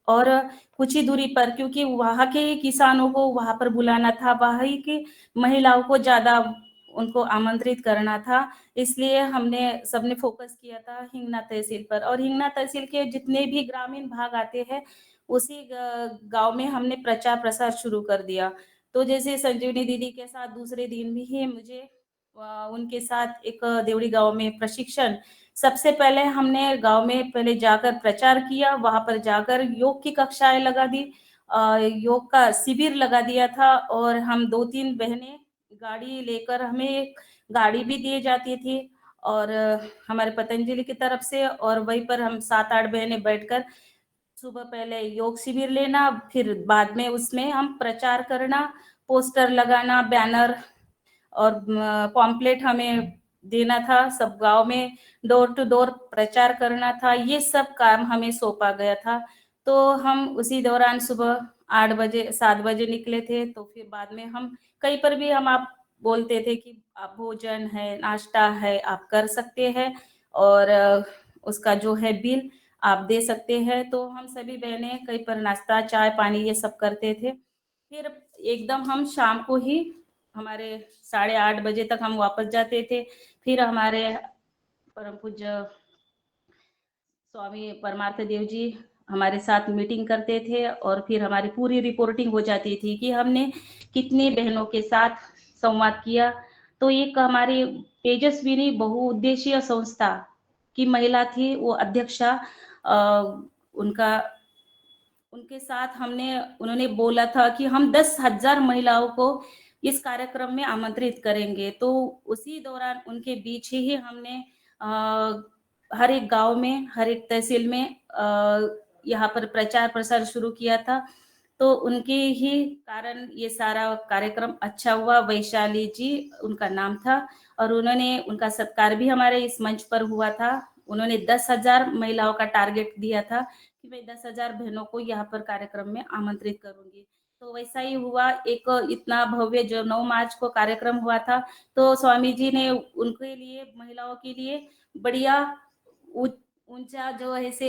Speaker 1: और कुछ ही दूरी पर, क्योंकि वहाँ के किसानों को वहाँ पर बुलाना था, वहाँ की महिलाओं को ज्यादा उनको आमंत्रित करना था, इसलिए हमने सबने फोकस किया था हिंगना तहसील पर। और हिंगना तहसील के जितने भी ग्रामीण भाग आते हैं उसी गांव में हमने प्रचार प्रसार शुरू कर दिया। तो जैसे संजीवनी दीदी के साथ दूसरे दिन भी ही मुझे उनके साथ एक देवड़ी गांव में प्रशिक्षण, सबसे पहले हमने गांव में पहले जाकर प्रचार किया, वहां पर जाकर योग की कक्षाएं लगा दी, योग का शिविर लगा दिया था। और हम 2-3 बहनें गाड़ी लेकर, हमें एक गाड़ी भी दी जाती थी और हमारे पतंजलि की तरफ से, और वहीं पर हम 7-8 बहनें बैठकर सुबह पहले योग शिविर लेना, फिर बाद में उसमें हम प्रचार करना, पोस्टर लगाना, बैनर और पॉम्पलेट हमें देना था, सब गांव में डोर टू डोर प्रचार करना था। ये सब काम हमें सौंपा गया था। तो हम उसी दौरान सुबह 8 बजे 7 बजे निकले थे। तो फिर बाद में हम कहीं पर भी हम आप बोलते थे कि आप भोजन है, नाश्ता है, आप कर सकते हैं और उसका जो है बिल आप दे सकते हैं। तो हम सभी बहनें कहीं पर नाश्ता, चाय, पानी ये सब करते थे। फिर एकदम हम शाम को ही हमारे 8:30 बजे तक हम वापस जाते थे। फिर हमारे परम पूज्य स्वामी परमार्थ देव जी हमारे साथ मीटिंग करते थे और फिर हमारी पूरी रिपोर्टिंग हो जाती थी कि हमने कितनी बहनों के साथ संवाद किया। तो एक हमारी तेजस्विनी बहुउद्देशीय संस्था की महिला थी, वो अध्यक्षा, उनका उनके साथ उन्होंने बोला था कि हम 10,000 महिलाओं को इस कार्यक्रम में आमंत्रित करेंगे। तो उसी दौरान उनके बीच ही हमने हर एक गांव में, हर एक तहसील में यहाँ पर प्रचार प्रसार शुरू किया था। तो उनके ही कारण ये सारा कार्यक्रम अच्छा हुआ। वैशाली जी उनका नाम था और उनका सत्कार भी हमारे इस मंच पर हुआ था। उन्होंने 10,000 महिलाओं का टारगेट दिया था कि मैं 10,000 बहनों को यहाँ पर कार्यक्रम में आमंत्रित करूंगी। तो वैसा ही हुआ। एक इतना भव्य जो 9 मार्च को कार्यक्रम हुआ था, तो स्वामी जी ने उनके लिए, महिलाओं के लिए बढ़िया ऊंचा जो ऐसे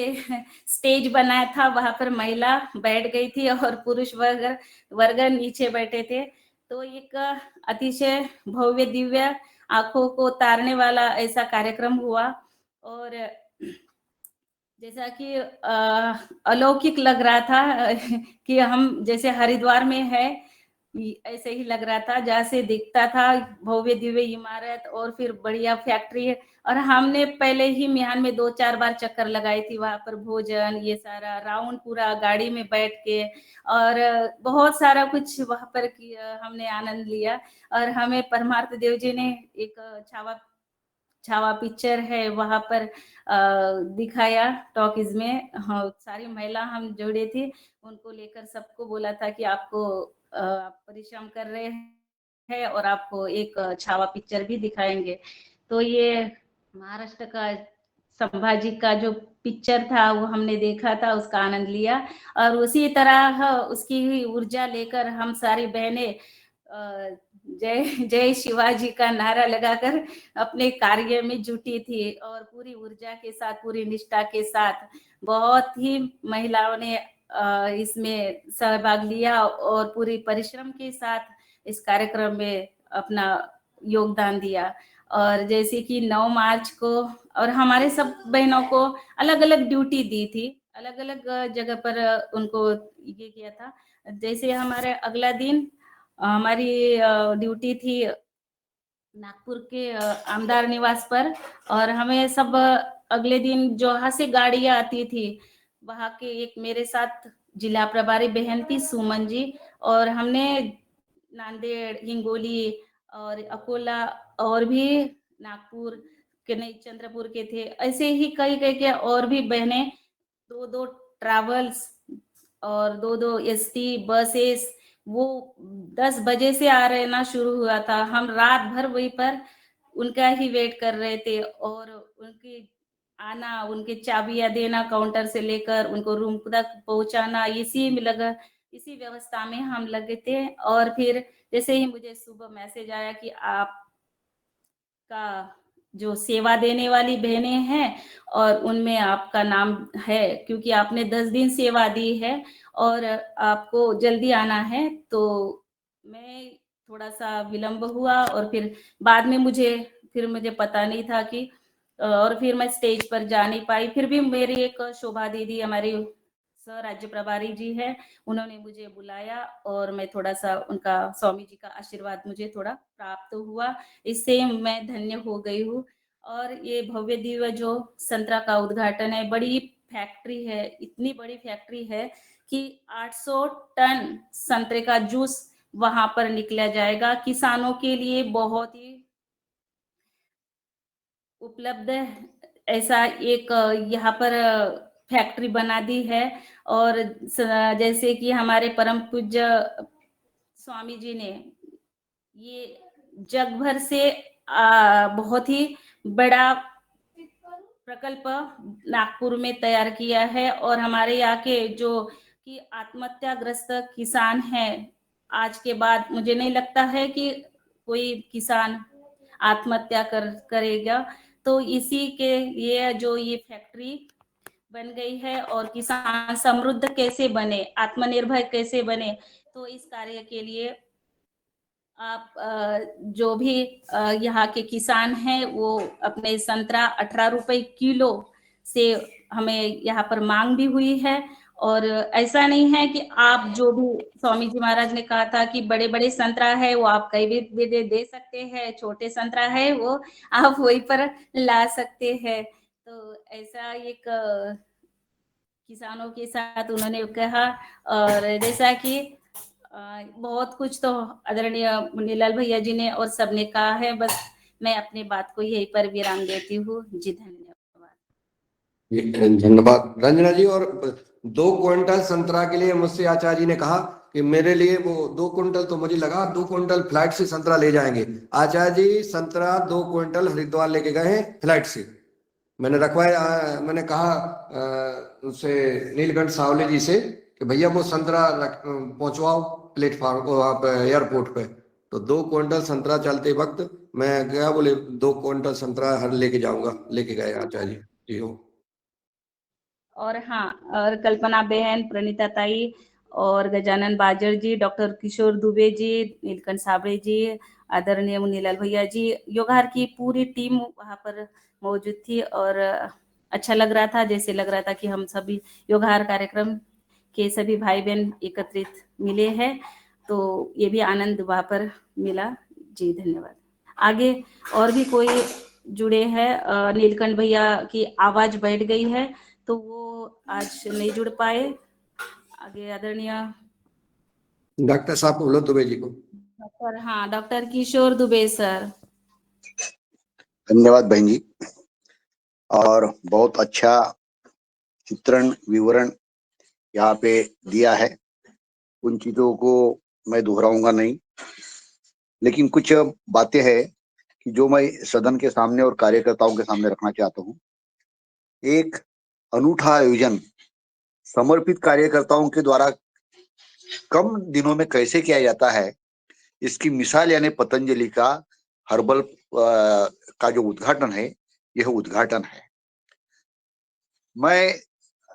Speaker 1: स्टेज बनाया था, वहां पर महिला बैठ गई थी और पुरुष वर्ग नीचे बैठे थे। तो एक अतिशय भव्य दिव्य आंखों को तारने वाला ऐसा कार्यक्रम हुआ। और जैसा कि अलौकिक लग रहा था कि हम जैसे हरिद्वार में है, ऐसे ही लग रहा था। जैसे दिखता था भव्य दिव्य इमारत और फिर बढ़िया फैक्ट्री है। और हमने पहले ही मिहान में 2-4 बार चक्कर लगाई थी, वहां पर भोजन, ये सारा राउंड पूरा गाड़ी में बैठ के, और बहुत सारा कुछ वहां पर हमने आनंद लिया। और हमें परमार्थ देव जी ने एक छावा पिक्चर है वहां पर दिखाया टॉकीज में। हाँ, सारी महिला हम जुड़े थे, उनको लेकर सबको बोला था कि आपको परिश्रम कर रहे हैं और आपको एक छावा पिक्चर भी दिखाएंगे। तो ये महाराष्ट्र का संभाजी का जो पिक्चर था वो हमने देखा था, उसका आनंद लिया। और उसी तरह उसकी ही ऊर्जा लेकर हम सारी बहनें जय जय शिवाजी का नारा लगाकर अपने कार्य में जुटी थी और पूरी ऊर्जा के साथ, पूरी निष्ठा के साथ बहुत ही महिलाओं ने इसमें सहभाग लिया और पूरी परिश्रम के साथ इस कार्यक्रम में अपना योगदान दिया। और जैसे कि 9 मार्च को और हमारे सब बहनों को अलग अलग ड्यूटी दी थी, अलग अलग जगह पर उनको ये किया था। जैसे हमारे अगला दिन हमारी ड्यूटी थी नागपुर के आमदार निवास पर, और हमें सब अगले दिन जहाँ से गाड़ियां आती थी, वहां के एक मेरे साथ जिला प्रभारी बहन थी सुमन जी, और हमने नांदेड़, हिंगोली और अकोला और भी नागपुर के नहीं चंद्रपुर के थे, ऐसे ही कई कई के और भी बहनें 2-2 ट्रैवल्स और 2-2 एसटी बसेस वो 10 बजे से आ रहना शुरू हुआ था। हम रात भर वहीं पर उनका ही वेट कर रहे थे और उनकी आना, उनकी चाबियां देना काउंटर से लेकर उनको रूम तक पहुंचाना, इसी व्यवस्था में हम लगे थे। और फिर जैसे ही मुझे सुबह मैसेज आया कि आपका जो सेवा देने वाली बहनें हैं और उनमें आपका नाम है, क्योंकि आपने 10 दिन सेवा दी है और आपको जल्दी आना है, तो मैं थोड़ा सा विलंब हुआ और फिर बाद में मुझे पता नहीं था कि और फिर मैं स्टेज पर जा नहीं पाई। फिर भी मेरी एक शोभा दीदी, हमारी सह राज्य प्रभारी जी है, उन्होंने मुझे बुलाया और मैं थोड़ा सा उनका स्वामी जी का आशीर्वाद मुझे थोड़ा प्राप्त हुआ, इससे मैं धन्य हो गई हूँ। और ये भव्य दिव्य जो संतरा का उद्घाटन है, बड़ी फैक्ट्री है, इतनी बड़ी फैक्ट्री है कि 800 टन संतरे का जूस वहां पर निकला जाएगा। किसानों के लिए बहुत ही उपलब्ध ऐसा एक यहाँ पर फैक्ट्री बना दी है। और जैसे कि हमारे परम पूज्य स्वामी जी ने ये जग भर से बहुत ही बड़ा प्रकल्प नागपुर में तैयार किया है और हमारे यहाँ के जो कि आत्महत्याग्रस्त किसान हैं, आज के बाद मुझे नहीं लगता है कि कोई किसान आत्महत्या करेगा। तो इसी के लिए जो ये फैक्ट्री बन गई है और किसान समृद्ध कैसे बने, आत्मनिर्भर कैसे बने, तो इस कार्य के लिए आप जो भी यहाँ के किसान हैं वो अपने संतरा 18 रुपए किलो से हमें यहाँ पर मांग भी हुई है। और ऐसा नहीं है कि आप जो भी स्वामी जी महाराज ने कहा था कि बड़े बड़े संतरा है वो आप कहीं भी दे सकते हैं, छोटे संतरा है वो आप वहीं पर ला सकते हैं। तो ऐसा एक किसानों के साथ उन्होंने कहा। और जैसा कि बहुत कुछ तो आदरणीय मुन्नीलाल भैया जी ने और सबने कहा है, बस मैं अपनी बात को यहीं पर विराम देती हूँ। जी धन्यवाद।
Speaker 3: धन्यवाद रंजना जी। और 2 क्विंटल संतरा के लिए मुझसे आचार्य जी ने कहा कि मेरे लिए वो 2 क्विंटल, तो मुझे लगा 2 क्विंटल फ्लाइट से संतरा ले जाएंगे। आचार्य जी संतरा 2 क्विंटल हरिद्वार लेके गए हैं फ्लाइट से। मैंने रखवाया, मैंने कहा उनसे नीलकंठ सावले जी से कि भैया वो संतरा पहुंचवाओ प्लेटफॉर्म को, आप एयरपोर्ट पे। तो 2 क्विंटल संतरा चलते वक्त मैं गया, बोले 2 क्विंटल संतरा हर लेके जाऊंगा, लेके गए आचार्य जी हो।
Speaker 1: और हाँ, और कल्पना बहन, प्रणीता ताई और गजानन बाजर जी, डॉक्टर किशोर दुबे जी, नीलकंठ साबड़े जी, आदरणीय मुन्नीलाल भैया जी, योगाहार की पूरी टीम वहाँ पर मौजूद थी। और अच्छा लग रहा था, जैसे लग रहा था कि हम सभी योगाहार कार्यक्रम के सभी भाई बहन एकत्रित मिले हैं। तो ये भी आनंद वहाँ पर मिला। जी धन्यवाद। आगे और भी कोई जुड़े हैं, नीलकंठ भैया की आवाज बैठ गई है तो वो आज नहीं जुड़ पाए। आगे आदरणीय
Speaker 3: डॉक्टर साहब को बोलो दुबे जी को।
Speaker 1: डॉक्टर किशोर दुबे सर।
Speaker 7: धन्यवाद बहन जी। और बहुत अच्छा चित्रण विवरण यहाँ पे दिया है। उन चीजों को मैं दोहराऊंगा नहीं, लेकिन कुछ बातें हैं कि जो मैं सदन के सामने और कार्यकर्ताओं के सामने रखना चाहता हूँ। एक अनूठा आयोजन समर्पित कार्यकर्ताओं के द्वारा कम दिनों में कैसे किया जाता है, इसकी मिसाल यानी पतंजलि का हर्बल का जो उद्घाटन है, यह उद्घाटन है। मैं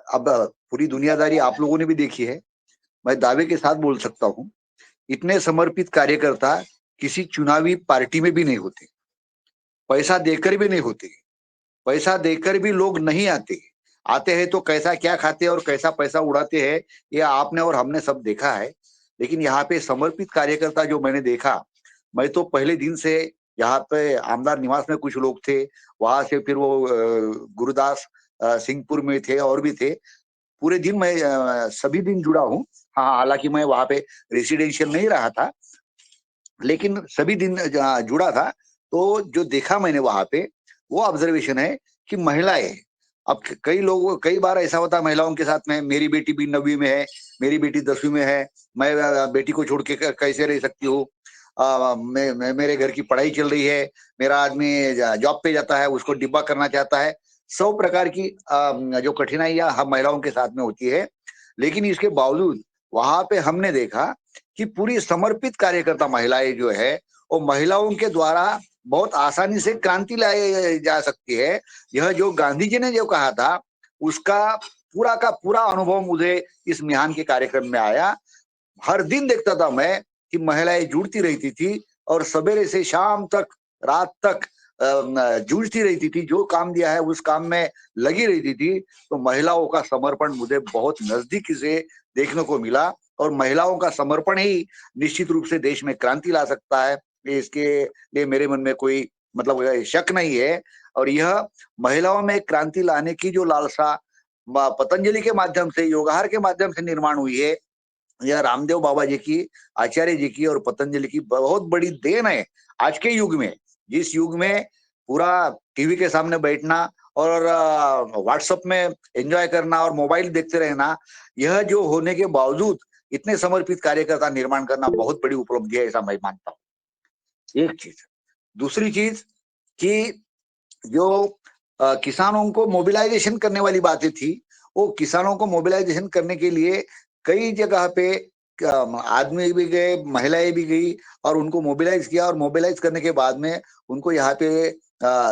Speaker 7: अब पूरी दुनियादारी आप लोगों ने भी देखी है, मैं दावे के साथ बोल सकता हूं, इतने समर्पित कार्यकर्ता किसी चुनावी पार्टी में भी नहीं होते, पैसा देकर भी नहीं होते। पैसा देकर भी लोग नहीं आते हैं तो कैसा क्या खाते हैं और कैसा पैसा उड़ाते हैं, ये आपने और हमने सब देखा है। लेकिन यहाँ पे समर्पित कार्यकर्ता जो मैंने देखा, मैं तो पहले दिन से यहाँ पे आमदार निवास में कुछ लोग थे, वहां से फिर वो गुरुदास सिंहपुर में थे और भी थे। पूरे दिन मैं सभी दिन जुड़ा हूँ, हाँ, हालांकि मैं वहां पे रेसिडेंशियल नहीं रहा था, लेकिन सभी दिन जुड़ा था। तो जो देखा मैंने वहां पे, वो ऑब्जर्वेशन है कि महिलाएं, अब कई लोग, कई बार ऐसा होता है महिलाओं के साथ में, मेरी बेटी भी 9वीं में है, मेरी बेटी 10वीं में है, मैं बेटी को छोड़ के कैसे रह सकती हूँ, मेरे घर की पढ़ाई चल रही है, मेरा आदमी जॉब पे जाता है, उसको डिब्बा करना चाहता है। 100 प्रकार की जो कठिनाइयां हम महिलाओं के साथ में होती है। लेकिन इसके बावजूद वहां पे हमने देखा कि पूरी समर्पित कार्यकर्ता महिलाएं जो है, वो महिलाओं के द्वारा बहुत आसानी से क्रांति लाई जा सकती है। यह जो गांधी जी ने जो कहा था, उसका पूरा का पूरा अनुभव मुझे इस मिहान के कार्यक्रम में आया। हर दिन देखता था मैं कि महिलाएं जुड़ती रहती थी और सवेरे से शाम तक, रात तक जूझती रहती थी, जो काम दिया है उस काम में लगी रहती थी। तो महिलाओं का समर्पण मुझे बहुत नजदीक से देखने को मिला, और महिलाओं का समर्पण ही निश्चित रूप से देश में क्रांति ला सकता है, इसके लिए मेरे मन में कोई मतलब शक नहीं है। और यह महिलाओं में क्रांति लाने की जो लालसा पतंजलि के माध्यम से, योगाहार के माध्यम से निर्माण हुई है, यह रामदेव बाबा जी की, आचार्य जी की और पतंजलि की बहुत बड़ी देन है। आज के युग में, जिस युग में पूरा टीवी के सामने बैठना और व्हाट्सएप में एंजॉय करना और मोबाइल देखते रहना, यह जो होने के बावजूद इतने समर्पित कार्यकर्ता निर्माण करना बहुत बड़ी उपलब्धि है, ऐसा मैं मानता हूँ। एक चीज। दूसरी चीज कि जो किसानों को मोबिलाइजेशन करने वाली बातें थी, वो किसानों को मोबिलाइजेशन करने के लिए कई जगह पे आदमी भी गए, महिलाएं भी गई, और उनको मोबिलाइज किया, और मोबिलाइज करने के बाद में उनको यहाँ पे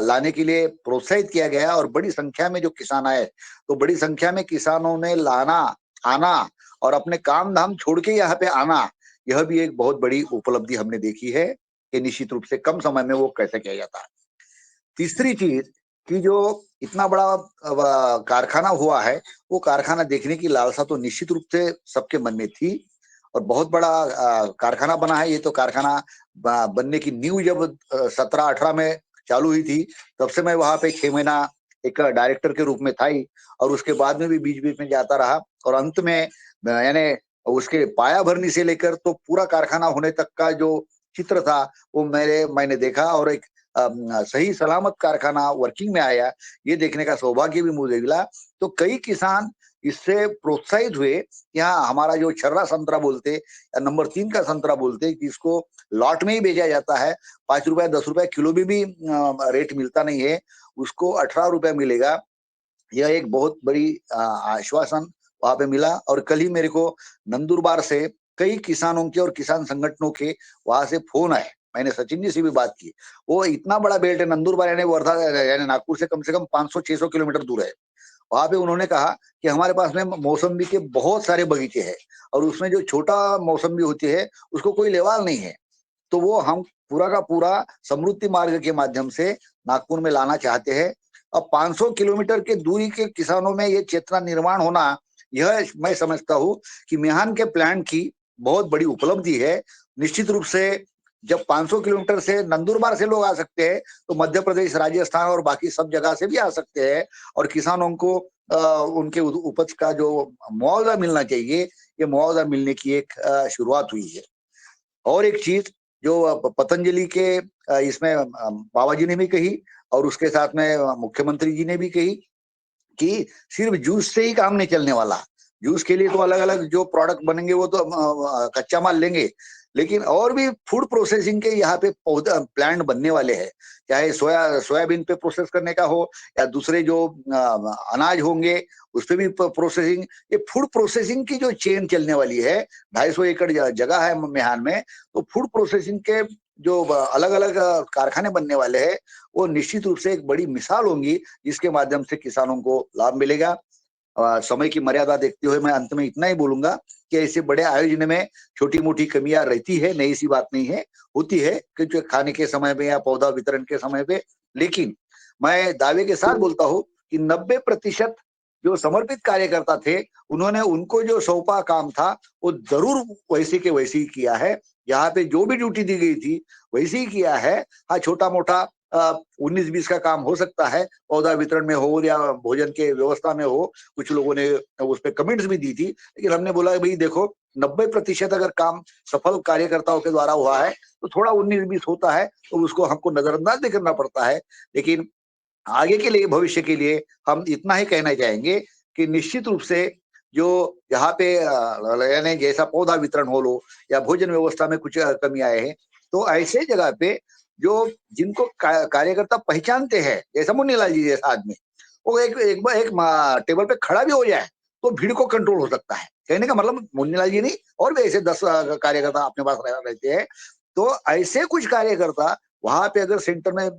Speaker 7: लाने के लिए प्रोत्साहित किया गया, और बड़ी संख्या में जो किसान आए, तो बड़ी संख्या में किसानों ने आना और अपने काम धाम छोड़ के यहाँ पे आना, यह भी एक बहुत बड़ी उपलब्धि हमने देखी है कि निश्चित रूप से कम समय में वो कैसे किया जाता है। तीसरी चीज कि जो इतना बड़ा कारखाना हुआ है, वो कारखाना देखने की लालसा तो निश्चित रूप से सबके मन में थी, और बहुत बड़ा कारखाना बना है। ये तो कारखाना बनने की नींव जब 17-18 में चालू हुई थी, तब से मैं वहां पे 6 महीना एक डायरेक्टर के रूप में था ही, और उसके बाद में भी बीच बीच में जाता रहा, और अंत में यानी उसके पाया भरनी से लेकर तो पूरा कारखाना होने तक का जो चित्र था, वो मैंने देखा, और एक सही सलामत कारखाना वर्किंग में आया, ये देखने का सौभाग्य भी मुझे मिला। तो कई किसान इससे प्रोत्साहित हुए। यहाँ हमारा जो छर्रा संतरा बोलते या नंबर 3 का संतरा बोलते, जिसको लॉट में ही बेचा जाता है, 5 रुपए 10 रुपए किलो भी रेट मिलता नहीं है, उसको 18 रुपए मिलेगा। यह एक बहुत बड़ी आश्वासन वहां पे मिला। और कल ही मेरे को नंदुरबार से कई किसानों के और किसान संगठनों के वहां से फोन आए। मैंने सचिन जी से भी बात की। वो इतना बड़ा बेल्ट है नंदुरबार, यानी वर्धा, यानी नागपुर से कम 500-600 किलोमीटर दूर है। वहां पे उन्होंने कहा कि हमारे पास में मौसम्बी के बहुत सारे बगीचे हैं, और उसमें जो छोटा मौसम्बी होती है उसको कोई लेवाल नहीं है, तो वो हम पूरा का पूरा समृद्धि मार्ग के माध्यम से नागपुर में लाना चाहते हैं। अब 500 किलोमीटर के दूरी के किसानों में ये चेतना निर्माण होना, यह मैं समझता हूँ कि मिहान के प्लांट की बहुत बड़ी उपलब्धि है। निश्चित रूप से जब 500 किलोमीटर से नंदुरबार से लोग आ सकते हैं, तो मध्य प्रदेश, राजस्थान और बाकी सब जगह से भी आ सकते हैं, और किसानों को उनके उपज का जो मुआवजा मिलना चाहिए, ये मुआवजा मिलने की एक शुरुआत हुई है। और एक चीज जो पतंजलि के इसमें बाबा जी ने भी कही, और उसके साथ में मुख्यमंत्री जी ने भी कही कि सिर्फ जूस से ही काम नहीं चलने वाला। जूस के लिए तो अलग अलग जो प्रोडक्ट बनेंगे वो तो कच्चा माल लेंगे, लेकिन और भी फूड प्रोसेसिंग के यहाँ पे पौधा प्लांट बनने वाले हैं, चाहे सोयाबीन पे प्रोसेस करने का हो, या दूसरे जो अनाज होंगे उस पे भी प्रोसेसिंग। ये फूड प्रोसेसिंग की जो चेन चलने वाली है, 250 एकड़ जगह है मिहान में, तो फूड प्रोसेसिंग के जो अलग अलग कारखाने बनने वाले हैं, वो निश्चित रूप से एक बड़ी मिसाल होंगी, जिसके माध्यम से किसानों को लाभ मिलेगा। समय की मर्यादा देखते हुए मैं अंत में इतना ही बोलूंगा कि ऐसे बड़े आयोजन में छोटी मोटी कमियां रहती है, नई सी बात नहीं है, होती है क्योंकि खाने के समय में या पौधा वितरण के समय पे। लेकिन मैं दावे के साथ बोलता हूँ कि 90% जो समर्पित कार्यकर्ता थे, उन्होंने उनको जो सौंपा काम था वो जरूर वैसे के वैसे ही किया है। यहाँ पे जो भी ड्यूटी दी गई थी वैसे ही किया है। हाँ, छोटा मोटा 19-20 का काम हो सकता है, पौधा वितरण में हो या भोजन के व्यवस्था में हो। कुछ लोगों ने उस पे कमेंट्स भी दी थी, लेकिन हमने बोला भाई देखो 90% अगर काम सफल कार्यकर्ताओं के द्वारा हुआ है तो थोड़ा 19-20 होता है तो उसको हमको नजरअंदाज नहीं करना पड़ता है। लेकिन आगे के लिए, भविष्य के लिए हम इतना ही कहना चाहेंगे कि निश्चित रूप से जो जहाँ पे यानी जैसा पौधा वितरण हो लो या भोजन व्यवस्था में कुछ कमी आए हैं, तो ऐसे जगह पे जो जिनको कार्यकर्ता पहचानते हैं, जैसा मुन्नीलाल जी जैसा आदमी, वो एक टेबल पे खड़ा भी हो जाए तो भीड़ को कंट्रोल हो सकता है। कहने का मतलब मुन्नीलाल जी नहीं, और भी ऐसे 10 कार्यकर्ता अपने पास रहते हैं। तो ऐसे कुछ कार्यकर्ता वहां पे अगर सेंटर में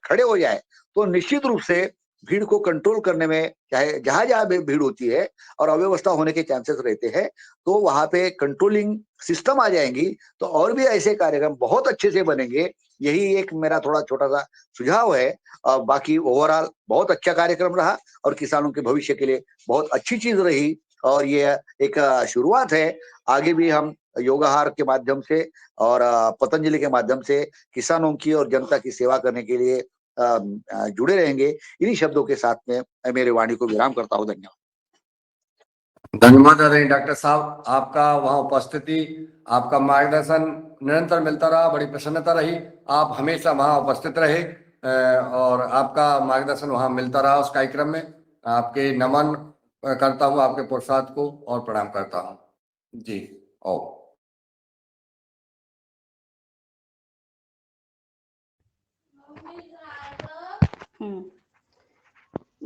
Speaker 7: खड़े हो जाए तो निश्चित रूप से भीड़ को कंट्रोल करने में, चाहे जहां जहां भीड़ होती है और अव्यवस्था होने के चांसेस रहते हैं, तो वहां पे कंट्रोलिंग सिस्टम आ जाएंगी तो और भी ऐसे कार्यक्रम बहुत अच्छे से बनेंगे। यही एक मेरा थोड़ा छोटा सा सुझाव है। बाकी ओवरऑल बहुत अच्छा कार्यक्रम रहा और किसानों के भविष्य के लिए बहुत अच्छी चीज रही, और ये एक शुरुआत है। आगे भी हम योगाहार के माध्यम से और पतंजलि के माध्यम से किसानों की और जनता की सेवा करने के लिए जुड़े रहेंगे। इन्हीं शब्दों के साथ में मैं मेरी वाणी को विराम करता हूँ। धन्यवाद।
Speaker 3: धन्यवाद आदरणीय डॉक्टर साहब, आपका वहाँ उपस्थिति, आपका मार्गदर्शन निरंतर मिलता रहा, बड़ी प्रसन्नता रही। आप हमेशा वहाँ उपस्थित रहे और आपका मार्गदर्शन वहाँ मिलता रहा उस कार्यक्रम में। आपके नमन करता हूँ, आपके पुरुषार्थ को और प्रणाम करता हूँ जी। ओ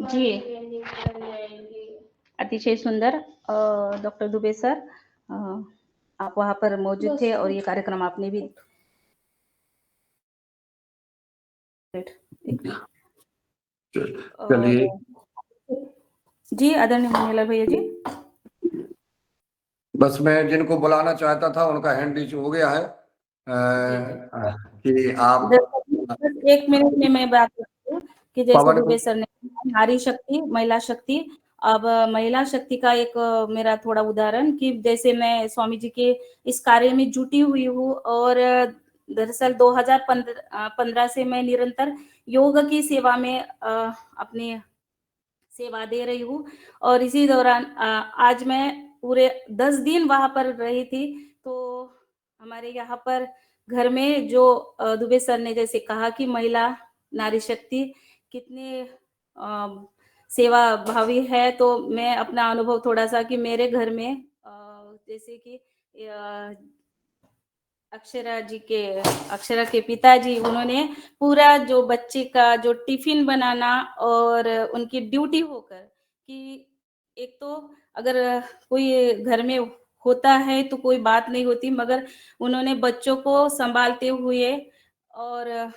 Speaker 1: जी, अतिशय सुंदर। डॉक्टर दुबे सर, आप वहां पर मौजूद थे और ये कार्यक्रम आपने भी
Speaker 3: चलिए।
Speaker 1: जी आदरणीय मुन्नीलाल भैया जी।
Speaker 3: बस मैं जिनको बुलाना चाहता था उनका हैंड रीच हो गया है कि आप
Speaker 1: बस 1 मिनट में मैं बात करती हूँ कि जैसे
Speaker 3: पवन
Speaker 1: दुबे सर ने नारी शक्ति, महिला शक्ति। अब महिला शक्ति का एक मेरा थोड़ा उदाहरण कि जैसे मैं स्वामी जी के इस कार्य में जुटी हुई हूँ और दरअसल 2015 से मैं निरंतर योग की सेवा में अपनी सेवा दे रही हूँ। और इसी दौरान आज मैं पूरे 10 दिन वहां पर रही थी। तो हमारे यहाँ पर घर में जो दुबे सर ने जैसे कहा कि महिला नारी शक्ति कितनी सेवा भावी है, तो मैं अपना अनुभव थोड़ा सा कि मेरे घर में जैसे कि अक्षरा के पिताजी, उन्होंने पूरा जो बच्चे का जो टिफिन बनाना और उनकी ड्यूटी होकर कि एक तो अगर कोई घर में होता है तो कोई बात नहीं होती, मगर उन्होंने बच्चों को संभालते हुए और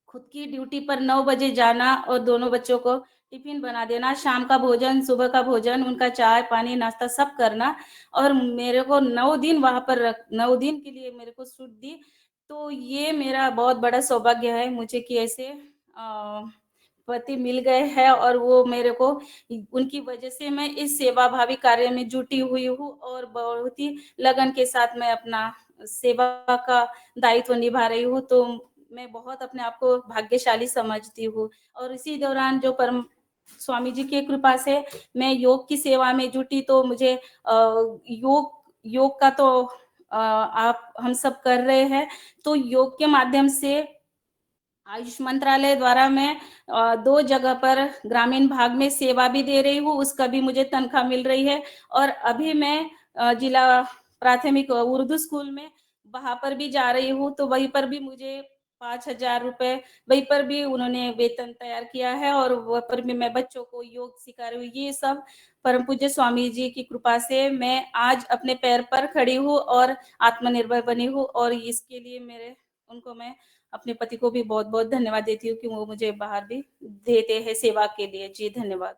Speaker 1: खुद की ड्यूटी पर 9 बजे जाना और दोनों बच्चों को टिफिन बना देना, शाम का भोजन, सुबह का भोजन, उनका चाय पानी नाश्ता सब करना और मेरे को 9 दिन वहां पर 9 दिन के लिए मेरे को छूट दी। तो ये मेरा बहुत बड़ा सौभाग्य है मुझे कि ऐसे पति मिल गए हैं और वो मेरे को उनकी वजह से मैं इस सेवा भावी कार्य में जुटी हुई हूँ और बहुत ही लगन के साथ मैं अपना सेवा का दायित्व निभा रही हूँ। तो मैं बहुत अपने आप को भाग्यशाली समझती हूँ। और इसी दौरान जो परम स्वामी जी की कृपा से मैं योग की सेवा में जुटी, तो मुझे योग का तो आप हम सब कर रहे हैं, तो योग के माध्यम से आयुष मंत्रालय द्वारा मैं 2 जगह पर ग्रामीण भाग में सेवा भी दे रही हूँ, उसका भी मुझे तनख्वाह मिल रही है। और अभी मैं जिला प्राथमिक उर्दू स्कूल में वहां पर भी जा रही हूँ, तो वहीं पर भी मुझे 5,000 रुपए वहीं पर भी उन्होंने वेतन तैयार किया है और वह पर भी मैं बच्चों को योग सिखा रही हूँ। ये सब परम पूज्य स्वामी जी की कृपा से मैं आज अपने पैर पर खड़ी हूँ और आत्मनिर्भर बनी हूँ। और इसके लिए उनको मैं अपने पति को भी बहुत बहुत धन्यवाद देती हूँ कि वो मुझे बाहर भी देते हैं सेवा के लिए। जी धन्यवाद।